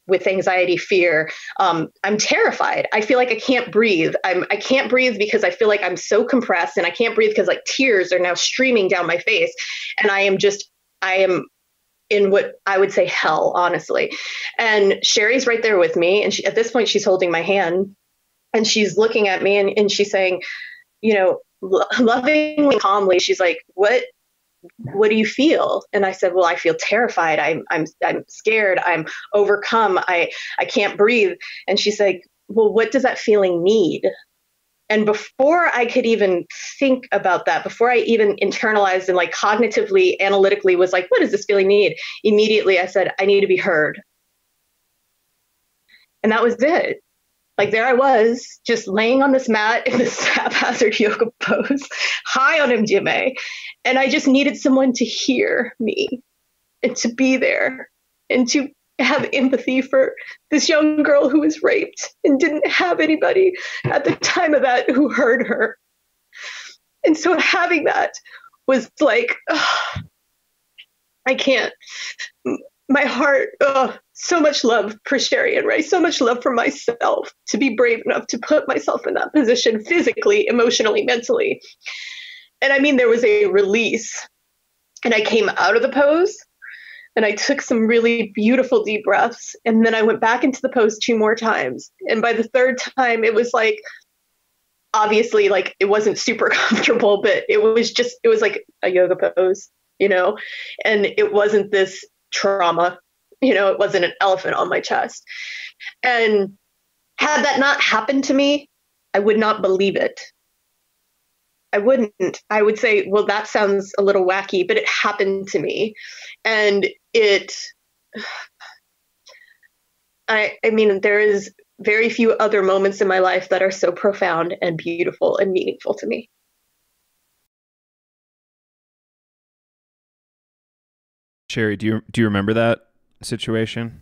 with anxiety, fear. I'm terrified. I feel like I can't breathe. I can't breathe because I feel like I'm so compressed, and I can't breathe because like tears are now streaming down my face. And I am in what I would say hell, honestly. And Shari's right there with me. And at this point, she's holding my hand and she's looking at me and she's saying, lovingly, calmly, she's like, what do you feel? And I said, well, I feel terrified. I'm scared. I'm overcome. I can't breathe. And she's like, well, what does that feeling need? And before I could even think about that, before I even internalized and like cognitively, analytically was like, what does this feeling need? Immediately I said, I need to be heard. And that was it. Like there I was, just laying on this mat in this haphazard yoga pose, high on MDMA. And I just needed someone to hear me and to be there and to have empathy for this young girl who was raped and didn't have anybody at the time of that who heard her. And so having that was like, I can't. My heart, so much love for Shari and Ray, so much love for myself to be brave enough to put myself in that position physically, emotionally, mentally. And I mean, there was a release, and I came out of the pose and I took some really beautiful deep breaths. And then I went back into the pose 2 more times. And by the 3rd time, it was like, obviously, like it wasn't super comfortable, but it was like a yoga pose, and it wasn't this trauma, it wasn't an elephant on my chest. And had that not happened to me, I would not believe it. I wouldn't. I would say, well, that sounds a little wacky, but it happened to me. And I mean, there is very few other moments in my life that are so profound and beautiful and meaningful to me. Shari, do you remember that situation?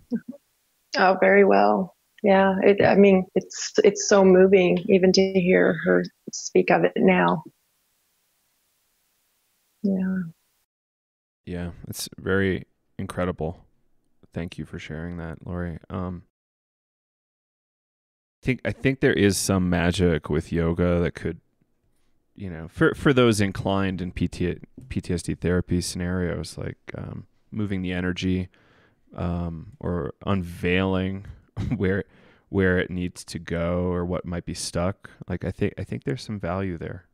Oh, very well. Yeah. It's so moving even to hear her speak of it now. Yeah. Yeah. It's very incredible. Thank you for sharing that, Lori. I think there is some magic with yoga that could, for those inclined in PTSD therapy scenarios, like, moving the energy, or unveiling where it needs to go or what might be stuck. Like I think there's some value there.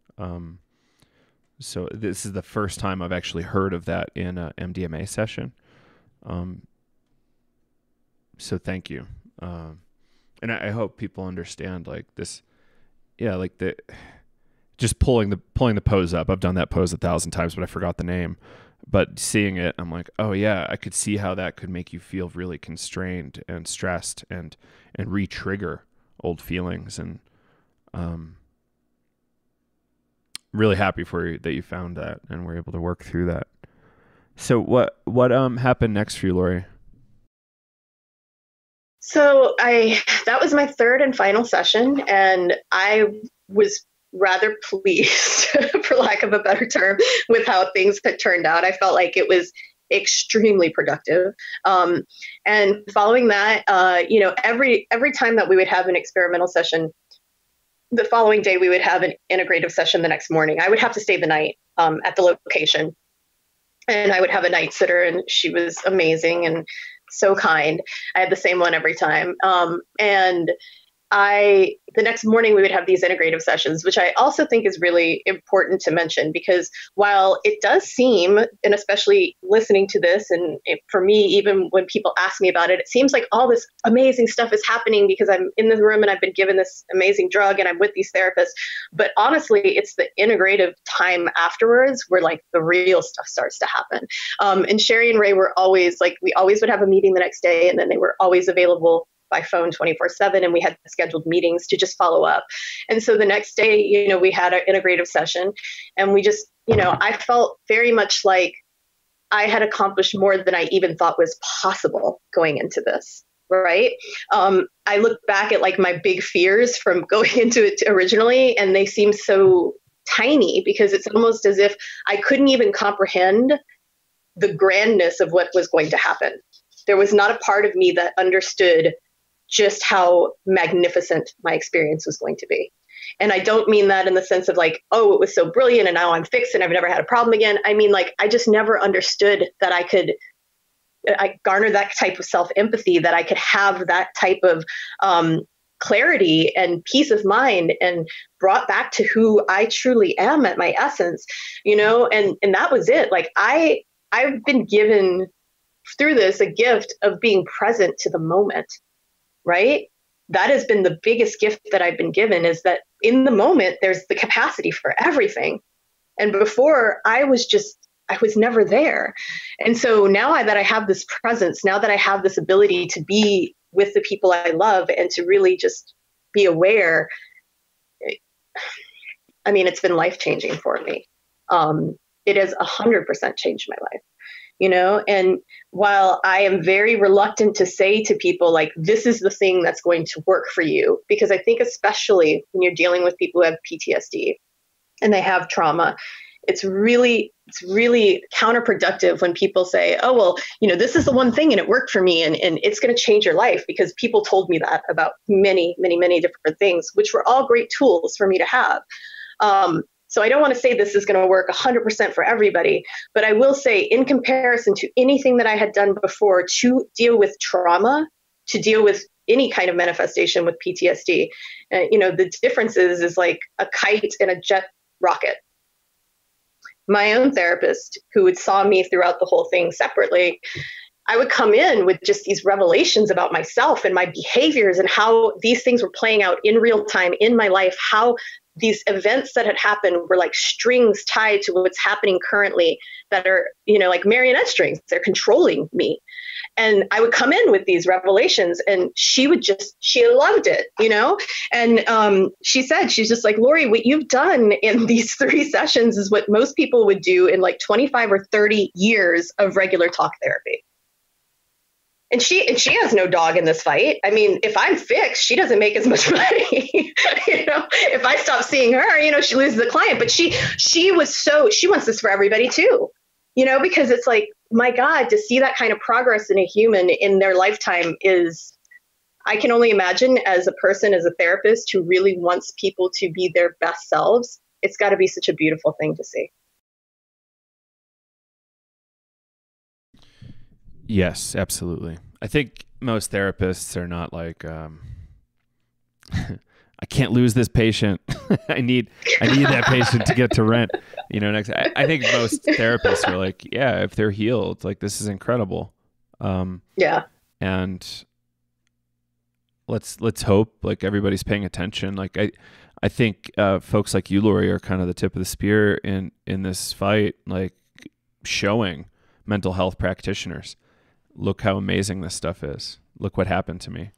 So this is the first time I've actually heard of that in a MDMA session. So thank you. And I hope people understand like this. Yeah. Like just pulling the pose up. I've done that pose 1,000 times, but I forgot the name. But seeing it, I'm like, oh yeah, I could see how that could make you feel really constrained and stressed and re-trigger old feelings. And really happy for you that you found that and were able to work through that. So what happened next for you, Lori? So that was my third and final session, and I was rather pleased, for lack of a better term, with how things had turned out. I felt like it was extremely productive. And following that, every time that we would have an experimental session, the following day we would have an integrative session the next morning. I would have to stay the night at the location, and I would have a night sitter, and she was amazing and so kind. I had the same one every time. And the next morning we would have these integrative sessions, which I also think is really important to mention, because while it does seem, and especially listening to this, and for me, even when people ask me about it, it seems like all this amazing stuff is happening because I'm in the room and I've been given this amazing drug and I'm with these therapists. But honestly, it's the integrative time afterwards where like the real stuff starts to happen. And Shari and Ray were always like, we always would have a meeting the next day, and then they were always available by phone 24/7, and we had scheduled meetings to just follow up. And so the next day, we had our integrative session, and we just, I felt very much like I had accomplished more than I even thought was possible going into this. Right. I look back at like my big fears from going into it originally, and they seem so tiny because it's almost as if I couldn't even comprehend the grandness of what was going to happen. There was not a part of me that understood just how magnificent my experience was going to be. And I don't mean that in the sense of like, oh, it was so brilliant and now I'm fixed and I've never had a problem again. I mean, like, I just never understood that I garnered that type of self-empathy, that I could have that type of clarity and peace of mind and brought back to who I truly am at my essence, and that was it. Like I've been given through this a gift of being present to the moment. Right? That has been the biggest gift that I've been given, is that in the moment, there's the capacity for everything. And before I was never there. And so now that I have this presence, now that I have this ability to be with the people I love and to really just be aware, I mean, it's been life-changing for me. It has 100% changed my life. And while I am very reluctant to say to people like, this is the thing that's going to work for you, because I think especially when you're dealing with people who have PTSD and they have trauma, it's really counterproductive when people say, oh, well, this is the one thing and it worked for me and it's going to change your life, because people told me that about many, many, many different things, which were all great tools for me to have. So I don't want to say this is going to work 100% for everybody, but I will say in comparison to anything that I had done before to deal with trauma, to deal with any kind of manifestation with PTSD, the difference is like a kite and a jet rocket. My own therapist, who saw me throughout the whole thing separately, I would come in with just these revelations about myself and my behaviors and how these things were playing out in real time in my life, how these events that had happened were like strings tied to what's happening currently that are, like marionette strings. They're controlling me. And I would come in with these revelations and she loved it, And she said, she's just like, Lori, what you've done in these 3 sessions is what most people would do in like 25 or 30 years of regular talk therapy. And she has no dog in this fight. I mean, if I'm fixed, she doesn't make as much money. If I stop seeing her, she loses the client. But she wants this for everybody too, because it's like, my God, to see that kind of progress in a human in their lifetime I can only imagine, as a person, as a therapist who really wants people to be their best selves, it's got to be such a beautiful thing to see. Yes, absolutely. I think most therapists are not like, I can't lose this patient. I need that patient to get to rent. Next. I think most therapists are like, yeah, if they're healed, like this is incredible. Yeah. And let's hope like everybody's paying attention. Like I think folks like you, Lori, are kind of the tip of the spear in this fight, like showing mental health practitioners, look how amazing this stuff is. Look what happened to me.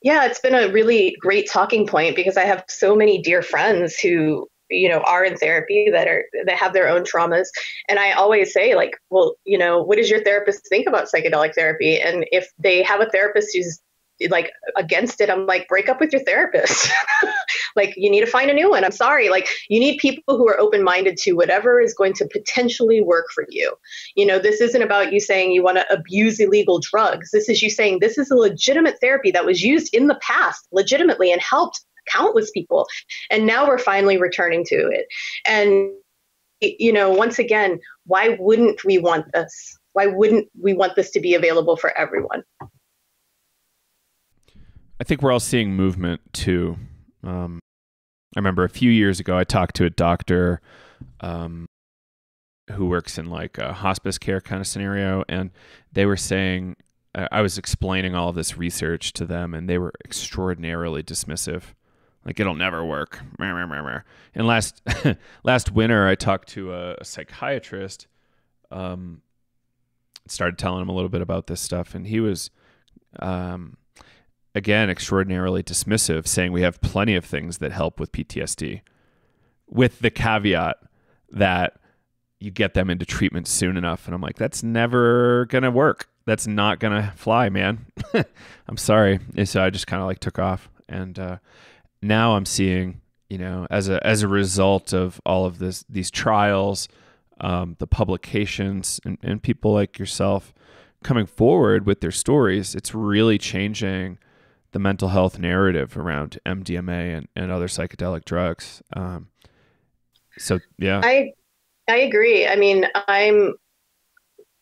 Yeah, it's been a really great talking point because I have so many dear friends who, are in therapy that have their own traumas. And I always say like, well, what does your therapist think about psychedelic therapy? And if they have a therapist who's like against it, I'm like, break up with your therapist. Like, you need to find a new one. I'm sorry. Like, you need people who are open-minded to whatever is going to potentially work for you. This isn't about you saying you want to abuse illegal drugs. This is you saying this is a legitimate therapy that was used in the past legitimately and helped countless people. And now we're finally returning to it. And, once again, why wouldn't we want this? Why wouldn't we want this to be available for everyone? I think we're all seeing movement too. I remember a few years ago, I talked to a doctor who works in like a hospice care kind of scenario. And they were saying, I was explaining all of this research to them and they were extraordinarily dismissive. Like, it'll never work. And last winter, I talked to a psychiatrist, started telling him a little bit about this stuff. And he was, again, extraordinarily dismissive, saying we have plenty of things that help with PTSD, with the caveat that you get them into treatment soon enough. And I'm like, that's never going to work. That's not going to fly, man. I'm sorry. And so I just kind of like took off. And now I'm seeing, as a result of all of these trials, the publications and people like yourself coming forward with their stories, it's really changing the mental health narrative around MDMA and other psychedelic drugs. So, yeah. I agree. I mean, I'm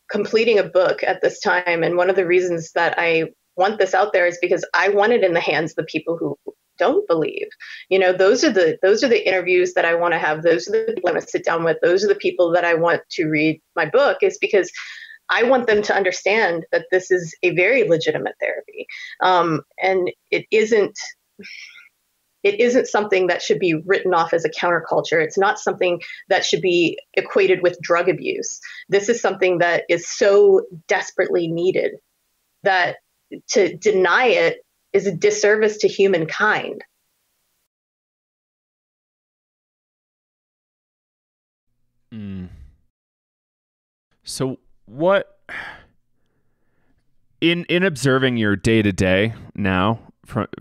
completing a book at this time. And one of the reasons that I want this out there is because I want it in the hands of the people who don't believe. Those are the interviews that I want to have. Those are the people I want to sit down with. Those are the people that I want to read my book, is because I want them to understand that this is a very legitimate therapy. And it isn't something that should be written off as a counterculture. It's not something that should be equated with drug abuse. This is something that is so desperately needed that to deny it is a disservice to humankind. So what, in observing your day to day now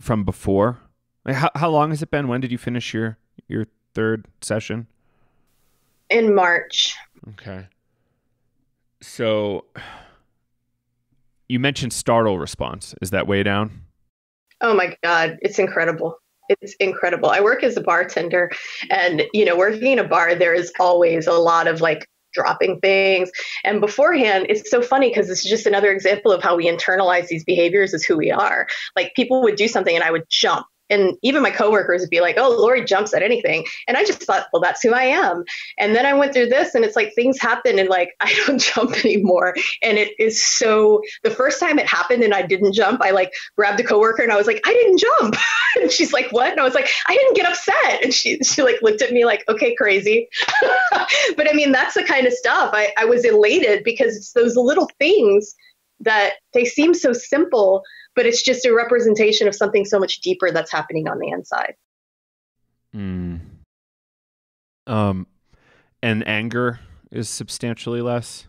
from before, like how long has it been? When did you finish your third session? In March. Okay. So you mentioned startle response. Is that way down? Oh my God, it's incredible. It's incredible. I work as a bartender, and working in a bar, there is always a lot of like dropping things. And beforehand, it's so funny because it's just another example of how we internalize these behaviors as who we are. Like, people would do something and I would jump. And even my coworkers would be like, oh, Lori jumps at anything. And I just thought, well, that's who I am. And then I went through this and it's like things happen and like, I don't jump anymore. And it is so, the first time it happened and I didn't jump, I like grabbed a coworker and I was like, I didn't jump. And she's like, what? And I was like, I didn't get upset. And she like looked at me like, okay, crazy. But I mean, that's the kind of stuff. I was elated because it's those little things that they seem so simple, but it's just a representation of something so much deeper that's happening on the inside. And anger is substantially less?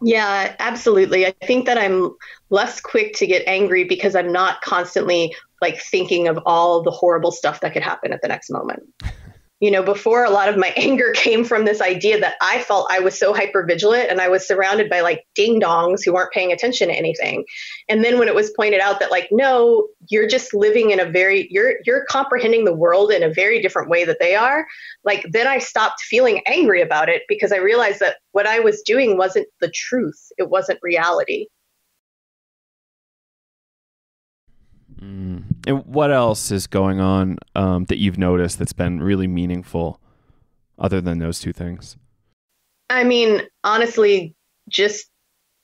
Yeah, absolutely. I think that I'm less quick to get angry because I'm not constantly like thinking of all the horrible stuff that could happen at the next moment. Before, a lot of my anger came from this idea that I felt I was so hypervigilant and I was surrounded by like ding dongs who weren't paying attention to anything. And then when it was pointed out that like, no, you're just living in you're comprehending the world in a very different way that they are. Like, then I stopped feeling angry about it because I realized that what I was doing wasn't the truth. It wasn't reality. And what else is going on that you've noticed that's been really meaningful other than those two things? I mean, honestly, just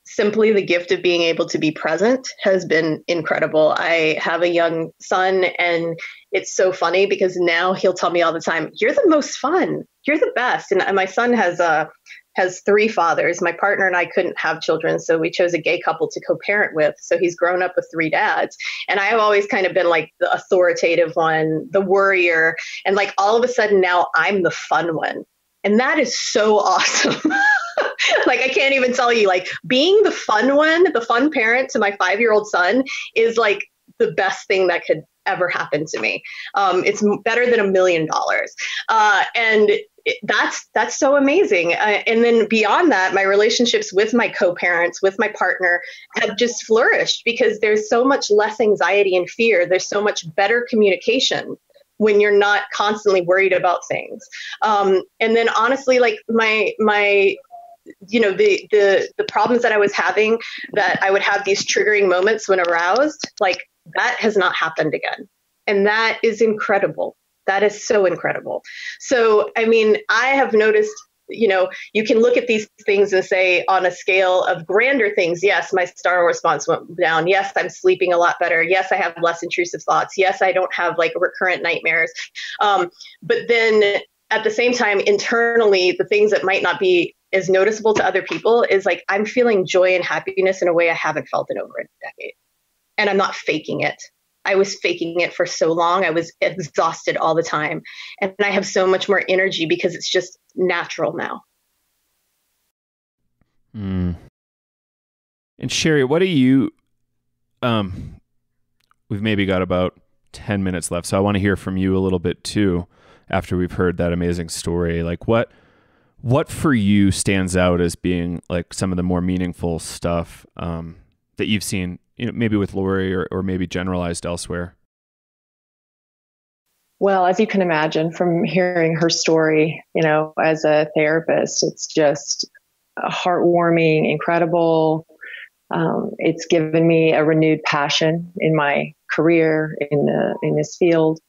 simply the gift of being able to be present has been incredible. I have a young son, and it's so funny because now he'll tell me all the time, "You're the most fun. You're the best." And my son has three fathers. My partner and I couldn't have children, so we chose a gay couple to co-parent with. So he's grown up with three dads. And I've always kind of been like the authoritative one, the worrier. And like all of a sudden now I'm the fun one. And that is so awesome. Like, I can't even tell you, like, being the fun one, the fun parent to my 5-year-old son is like the best thing that could ever happen to me. It's better than $1 million. And that's so amazing. And then beyond that, my relationships with my co-parents, with my partner, have just flourished because there's so much less anxiety and fear. There's so much better communication when you're not constantly worried about things. And then honestly, like my the problems that I was having, that I would have these triggering moments when aroused, like that has not happened again. And that is incredible. That is so incredible. So, I mean, I have noticed, you can look at these things and say on a scale of grander things, yes, my startle response went down. Yes, I'm sleeping a lot better. Yes, I have less intrusive thoughts. Yes, I don't have like recurrent nightmares. But then at the same time, internally, the things that might not be as noticeable to other people is like, I'm feeling joy and happiness in a way I haven't felt in over a decade. And I'm not faking it. I was faking it for so long. I was exhausted all the time. And I have so much more energy because it's just natural now. And Shari, what do you, we've maybe got about 10 minutes left. So I want to hear from you a little bit too, after we've heard that amazing story. Like what for you stands out as being like some of the more meaningful stuff that you've seen, maybe with Lori or maybe generalized elsewhere? Well, as you can imagine from hearing her story, as a therapist, it's just heartwarming, incredible. It's given me a renewed passion in my career in this field.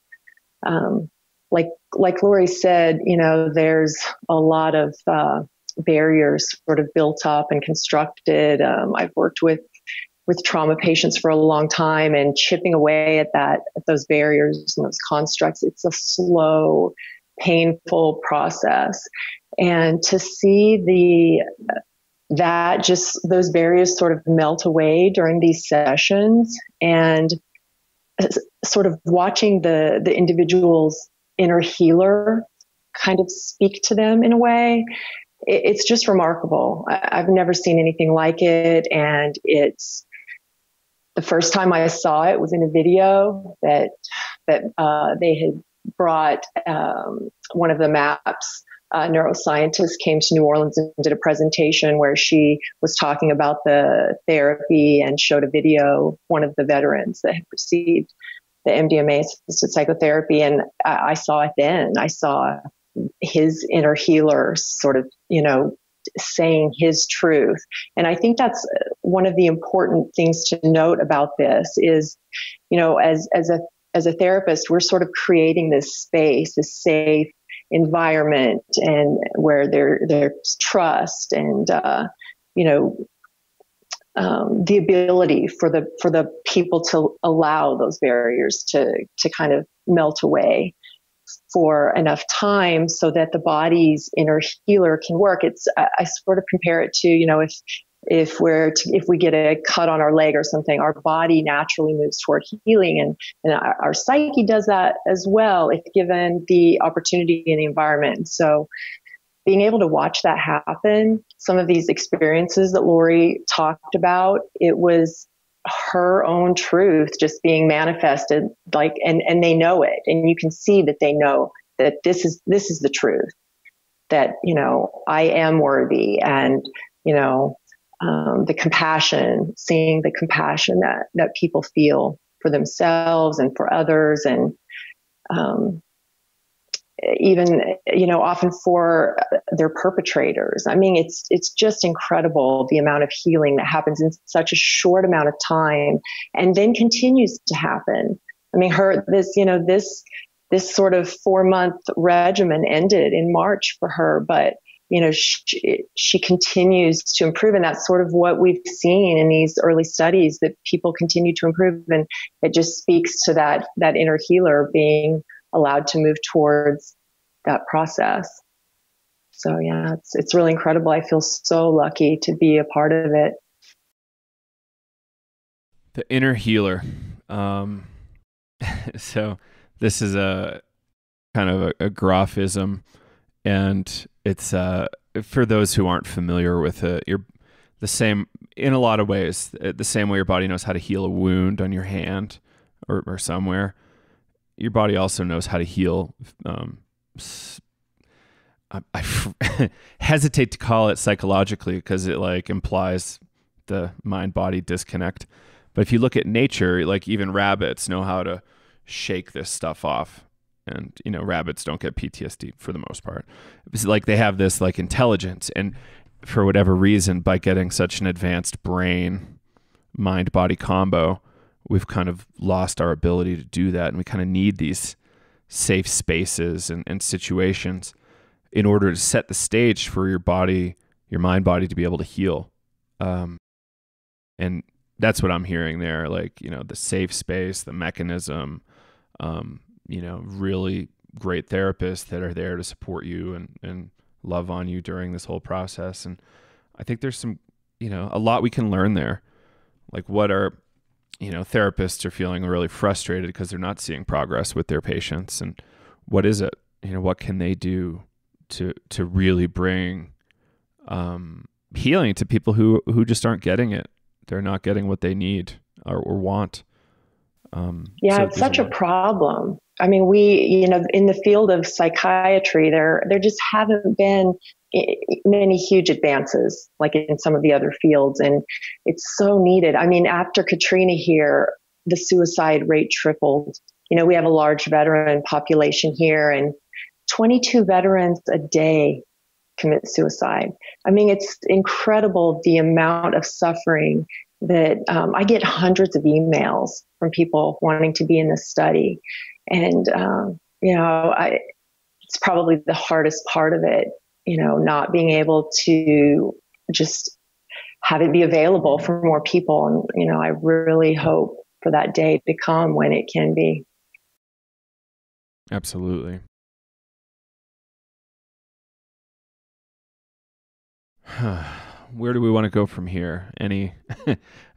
Like Lori said, there's a lot of barriers sort of built up and constructed. I've worked with trauma patients for a long time, and chipping away at those barriers and those constructs, it's a slow, painful process. And to see those barriers sort of melt away during these sessions, and sort of watching the individual's inner healer kind of speak to them in a way, it's just remarkable. I've never seen anything like it. And it's the first time I saw it was in a video that they had brought. One of the MAPS neuroscientists came to New Orleans and did a presentation where she was talking about the therapy and showed a video, one of the veterans that had received the MDMA assisted psychotherapy. And I saw it then. I saw his inner healer sort of, saying his truth. And I think that's one of the important things to note about this is, as a therapist, we're sort of creating this space, this safe environment, and where there's trust and, the ability for the people to allow those barriers to kind of melt away for enough time so that the body's inner healer can work. I sort of compare it to, if we get a cut on our leg or something, our body naturally moves toward healing, and our psyche does that as well if given the opportunity in the environment. So being able to watch that happen, some of these experiences that Lori talked about, it was her own truth just being manifested, and they know it. And you can see that they know that this is the truth, that, you know, I am worthy, and, you know, the compassion, seeing the compassion that people feel for themselves and for others, and even, you know, often for their perpetrators. I mean, it's just incredible the amount of healing that happens in such a short amount of time, and then continues to happen. I mean, this sort of 4-month regimen ended in March for her, but, you know, she continues to improve. And that's sort of what we've seen in these early studies, that people continue to improve. And it just speaks to that inner healer being allowed to move towards that process. So yeah, it's really incredible. I feel so lucky to be a part of it. The inner healer. So this is a kind of a graphism, and it's for those who aren't familiar with it, you're the same in a lot of ways, the same way your body knows how to heal a wound on your hand or somewhere. Your body also knows how to heal. I hesitate to call it psychologically, because it like implies the mind-body disconnect. But if you look at nature, like even rabbits know how to shake this stuff off. And, you know, rabbits don't get PTSD for the most part. It's like they have this like intelligence. And for whatever reason, by getting such an advanced brain, mind-body combo, we've kind of lost our ability to do that. And we kind of need these safe spaces and situations in order to set the stage for your body, your mind-body, to be able to heal. And that's what I'm hearing there. Like, you know, the safe space, the mechanism, you know, really great therapists that are there to support you and love on you during this whole process. And I think there's some, you know, a lot we can learn there. Like, what are, you know, therapists are feeling really frustrated because they're not seeing progress with their patients. And what is it? You know, what can they do to really bring healing to people who just aren't getting it? They're not getting what they need or want. Yeah, so it's such a problem. I mean, we, you know, in the field of psychiatry, there just haven't been many huge advances like in some of the other fields, and it's so needed. I mean, after Katrina here, the suicide rate tripled. You know, we have a large veteran population here, and 22 veterans a day commit suicide. I mean, it's incredible the amount of suffering that I get hundreds of emails from people wanting to be in this study. And, you know, it's probably the hardest part of it, you know, not being able to just have it be available for more people. And, you know, I really hope for that day to come when it can be. Absolutely. Where do we want to go from here?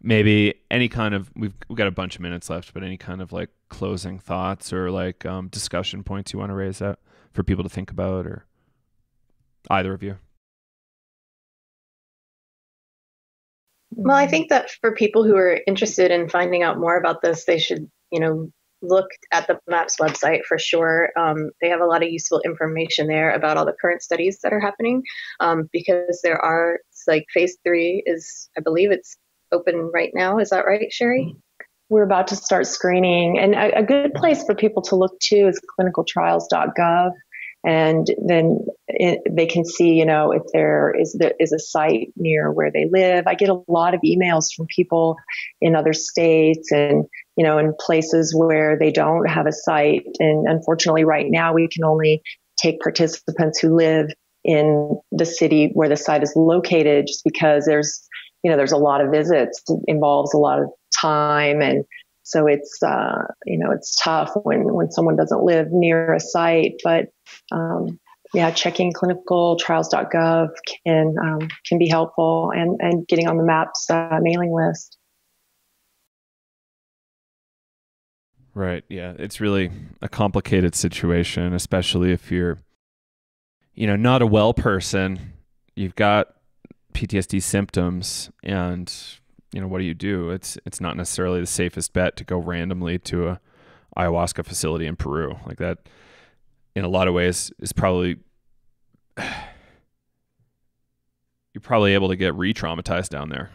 Maybe any kind of, we've got a bunch of minutes left, but any kind of like closing thoughts or like discussion points you want to raise out for people to think about, or either of you? Well, I think that for people who are interested in finding out more about this, they should, you know, look at the MAPS website for sure. They have a lot of useful information there about all the current studies that are happening, because there are, like, phase 3 is, I believe it's open right now. Is that right, Shari? We're about to start screening, and a good place for people to look to is clinicaltrials.gov. And then they can see, you know, if there is a site near where they live. I get a lot of emails from people in other states and, you know, in places where they don't have a site. And unfortunately, right now, we can only take participants who live in the city where the site is located, just because there's a lot of visits. It involves a lot of time. And so it's, you know, it's tough when someone doesn't live near a site. But yeah, checking clinicaltrials.gov can be helpful, and getting on the MAPS mailing list. Right. Yeah. It's really a complicated situation, especially if you're, you know, not a well person. You've got PTSD symptoms, and, you know, what do? It's not necessarily the safest bet to go randomly to a ayahuasca facility in Peru like that. in a lot of ways is probably, you're probably able to get re-traumatized down there.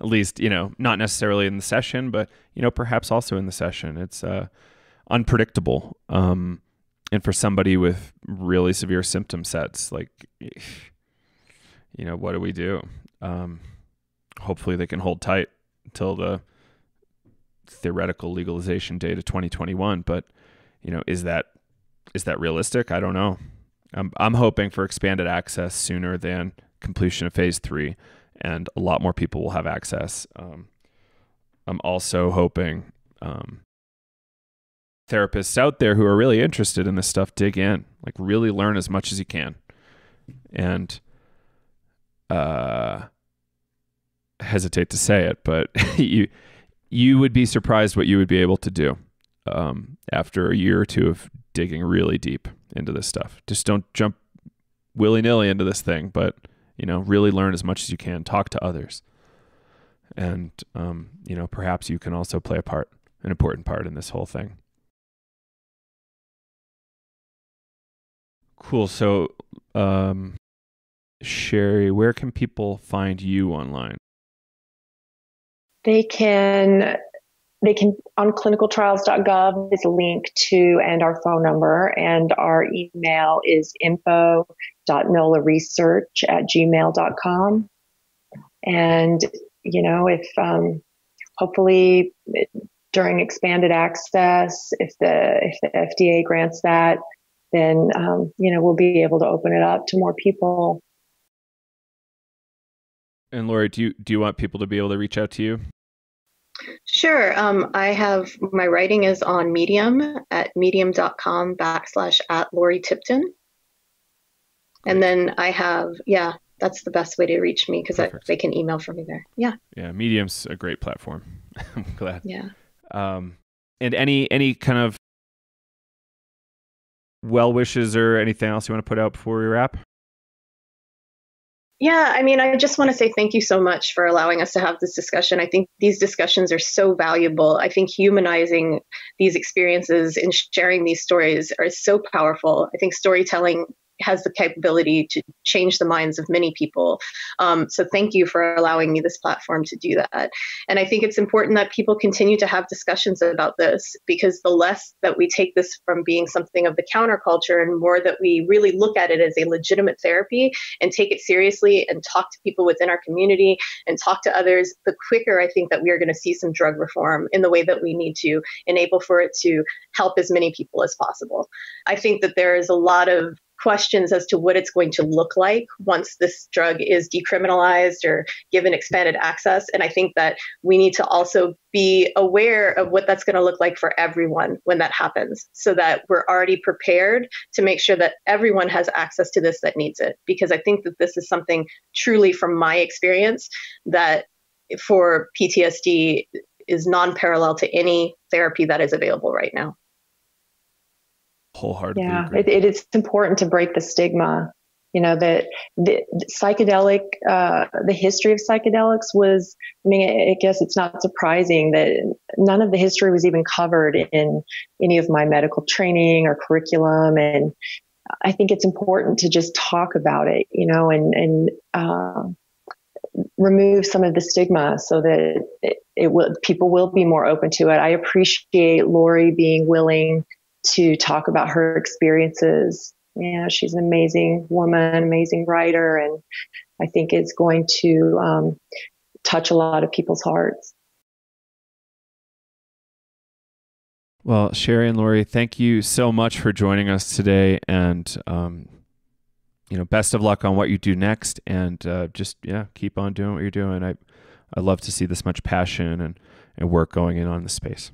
At least, not necessarily in the session, but, perhaps also in the session. It's unpredictable. And for somebody with really severe symptom sets, like, what do we do? Hopefully they can hold tight until the theoretical legalization date of 2021. But, is that realistic? I don't know. I'm hoping for expanded access sooner than completion of phase 3, and a lot more people will have access. I'm also hoping therapists out there who are really interested in this stuff dig in, like really learn as much as you can. And hesitate to say it, but you would be surprised what you would be able to do after a year or two of digging really deep into this stuff. Just don't jump willy-nilly into this thing, but really learn as much as you can, talk to others. And, perhaps you can also play an important part in this whole thing. Cool. So, Shari, where can people find you online? They can on clinicaltrials.gov is a link to, and our phone number, and our email is info.nolaresearch@gmail.com. And, if hopefully during expanded access, if the FDA grants that, then, we'll be able to open it up to more people. And Lori, do you want people to be able to reach out to you? Sure. I have, my writing is on Medium at medium.com/@Lori Tipton. And then I have, that's the best way to reach me, because they can email from me there. Yeah. Yeah. Medium's a great platform. I'm glad. Yeah. And any kind of well wishes or anything else you want to put out before we wrap? Yeah, I just want to say thank you so much for allowing us to have this discussion. I think these discussions are so valuable. I think humanizing these experiences and sharing these stories are so powerful. I think storytelling has the capability to change the minds of many people. So thank you for allowing me this platform to do that. And I think it's important that people continue to have discussions about this, because the less that we take this from being something of the counterculture and more that we really look at it as a legitimate therapy and take it seriously and talk to people within our community and talk to others, the quicker I think that we are going to see some drug reform in the way that we need to enable for it to help as many people as possible. I think that there is a lot of questions as to what it's going to look like once this drug is decriminalized or given expanded access. And I think that we need to also be aware of what that's going to look like for everyone when that happens, so that we're already prepared to make sure that everyone has access to this that needs it. Because I think that this is something truly, from my experience, that for PTSD is non-parallel to any therapy that is available right now. Wholeheartedly agree. It's important to break the stigma. That the psychedelic, the history of psychedelics was, I guess it's not surprising that none of the history was even covered in any of my medical training or curriculum. And I think it's important to just talk about it, and remove some of the stigma so that people will be more open to it. I appreciate Lori being willing to talk about her experiences. She's an amazing woman, amazing writer, and I think it's going to touch a lot of people's hearts. Well, Shari and Lori, thank you so much for joining us today, and best of luck on what you do next, and keep on doing what you're doing. I love to see this much passion and work going in on the space.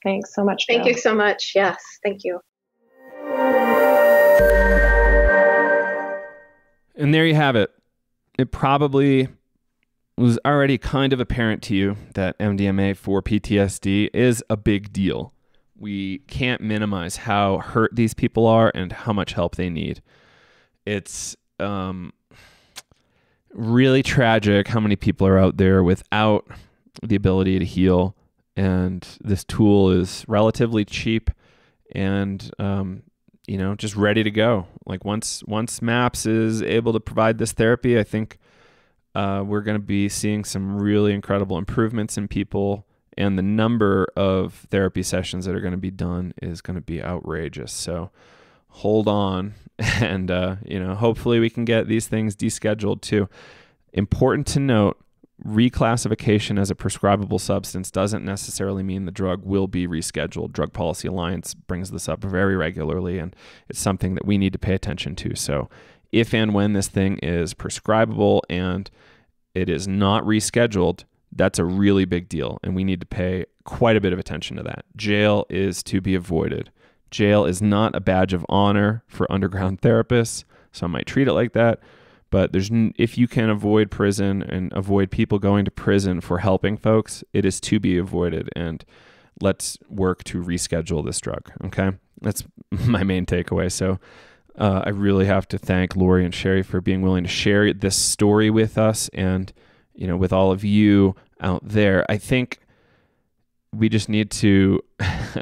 Thanks so much. Thank you so much. Yes, thank you. And there you have it. It probably was already kind of apparent to you that MDMA for PTSD is a big deal. We can't minimize how hurt these people are and how much help they need. It's really tragic how many people are out there without the ability to heal. And this tool is relatively cheap and just ready to go. Like once MAPS is able to provide this therapy, I think we're going to be seeing some really incredible improvements in people, and the number of therapy sessions that are going to be done is going to be outrageous. So hold on, and hopefully we can get these things descheduled too. Important to note, reclassification as a prescribable substance doesn't necessarily mean the drug will be rescheduled. Drug Policy Alliance brings this up very regularly, and it's something that we need to pay attention to. So if and when this thing is prescribable and it is not rescheduled, that's a really big deal, and we need to pay quite a bit of attention to that. Jail is to be avoided. Jail is not a badge of honor for underground therapists. Some might treat it like that. But if you can avoid prison and avoid people going to prison for helping folks, it is to be avoided. And let's work to reschedule this drug. Okay, that's my main takeaway. So I really have to thank Lori and Shari for being willing to share this story with us, and with all of you out there. I think we just need to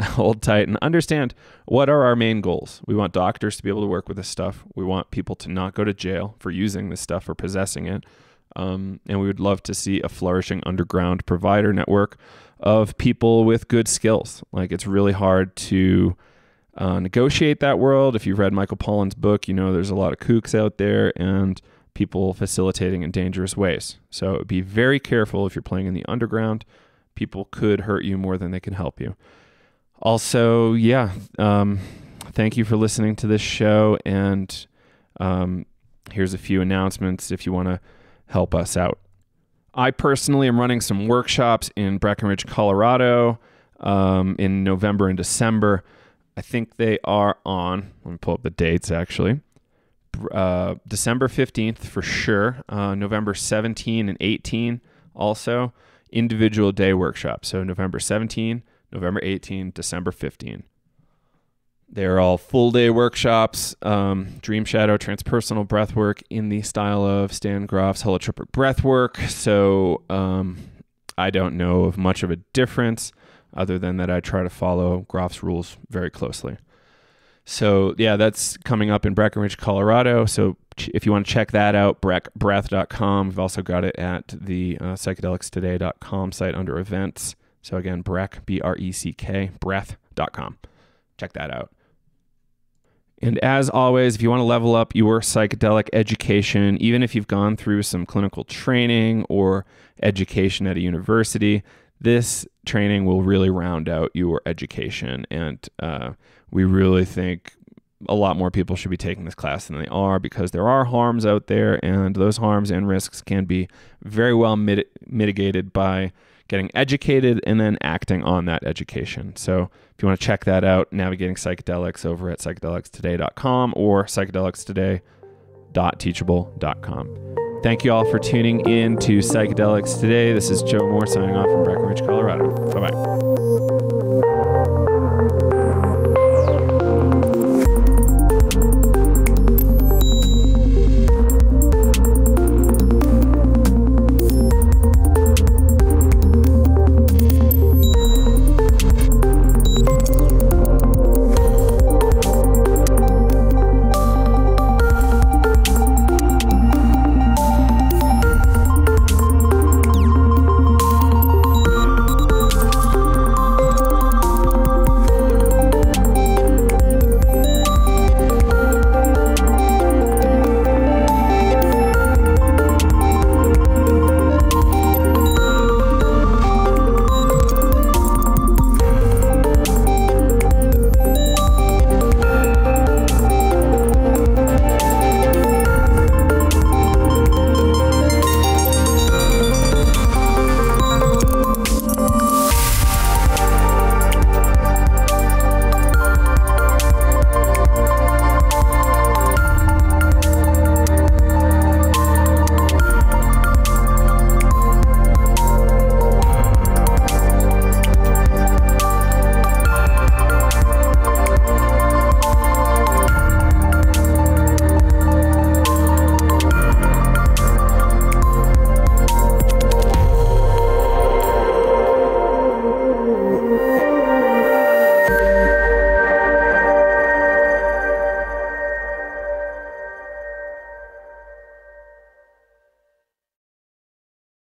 hold tight and understand what are our main goals. We want doctors to be able to work with this stuff. We want people to not go to jail for using this stuff or possessing it. And we would love to see a flourishing underground provider network of people with good skills. Like, it's really hard to negotiate that world. If you've read Michael Pollan's book, there's a lot of kooks out there and people facilitating in dangerous ways. So be very careful if you're playing in the underground. People could hurt you more than they can help you. Also, thank you for listening to this show. And here's a few announcements if you want to help us out. I personally am running some workshops in Breckenridge, Colorado in November and December. I think they are on, let me pull up the dates actually. December 15th for sure. November 17 and 18 also. Individual day workshop. So November 17, November 18, December 15. They're all full day workshops, dream shadow, transpersonal breathwork in the style of Stan Grof's holotropic breathwork. So I don't know of much of a difference other than that I try to follow Grof's rules very closely. So that's coming up in Breckenridge, Colorado. So if you want to check that out, breath.com. We've also got it at the psychedelicstoday.com site under events. So again, Breck, B-R-E-C-K, breath.com. Check that out. And as always, if you want to level up your psychedelic education, even if you've gone through some clinical training or education at a university, this training will really round out your education. And we really think a lot more people should be taking this class than they are, because there are harms out there, and those harms and risks can be very well mitigated by getting educated and then acting on that education. So if you want to check that out, Navigating Psychedelics over at psychedelicstoday.com or psychedelicstoday.teachable.com. Thank you all for tuning in to Psychedelics Today. This is Joe Moore signing off from Breckenridge, Colorado.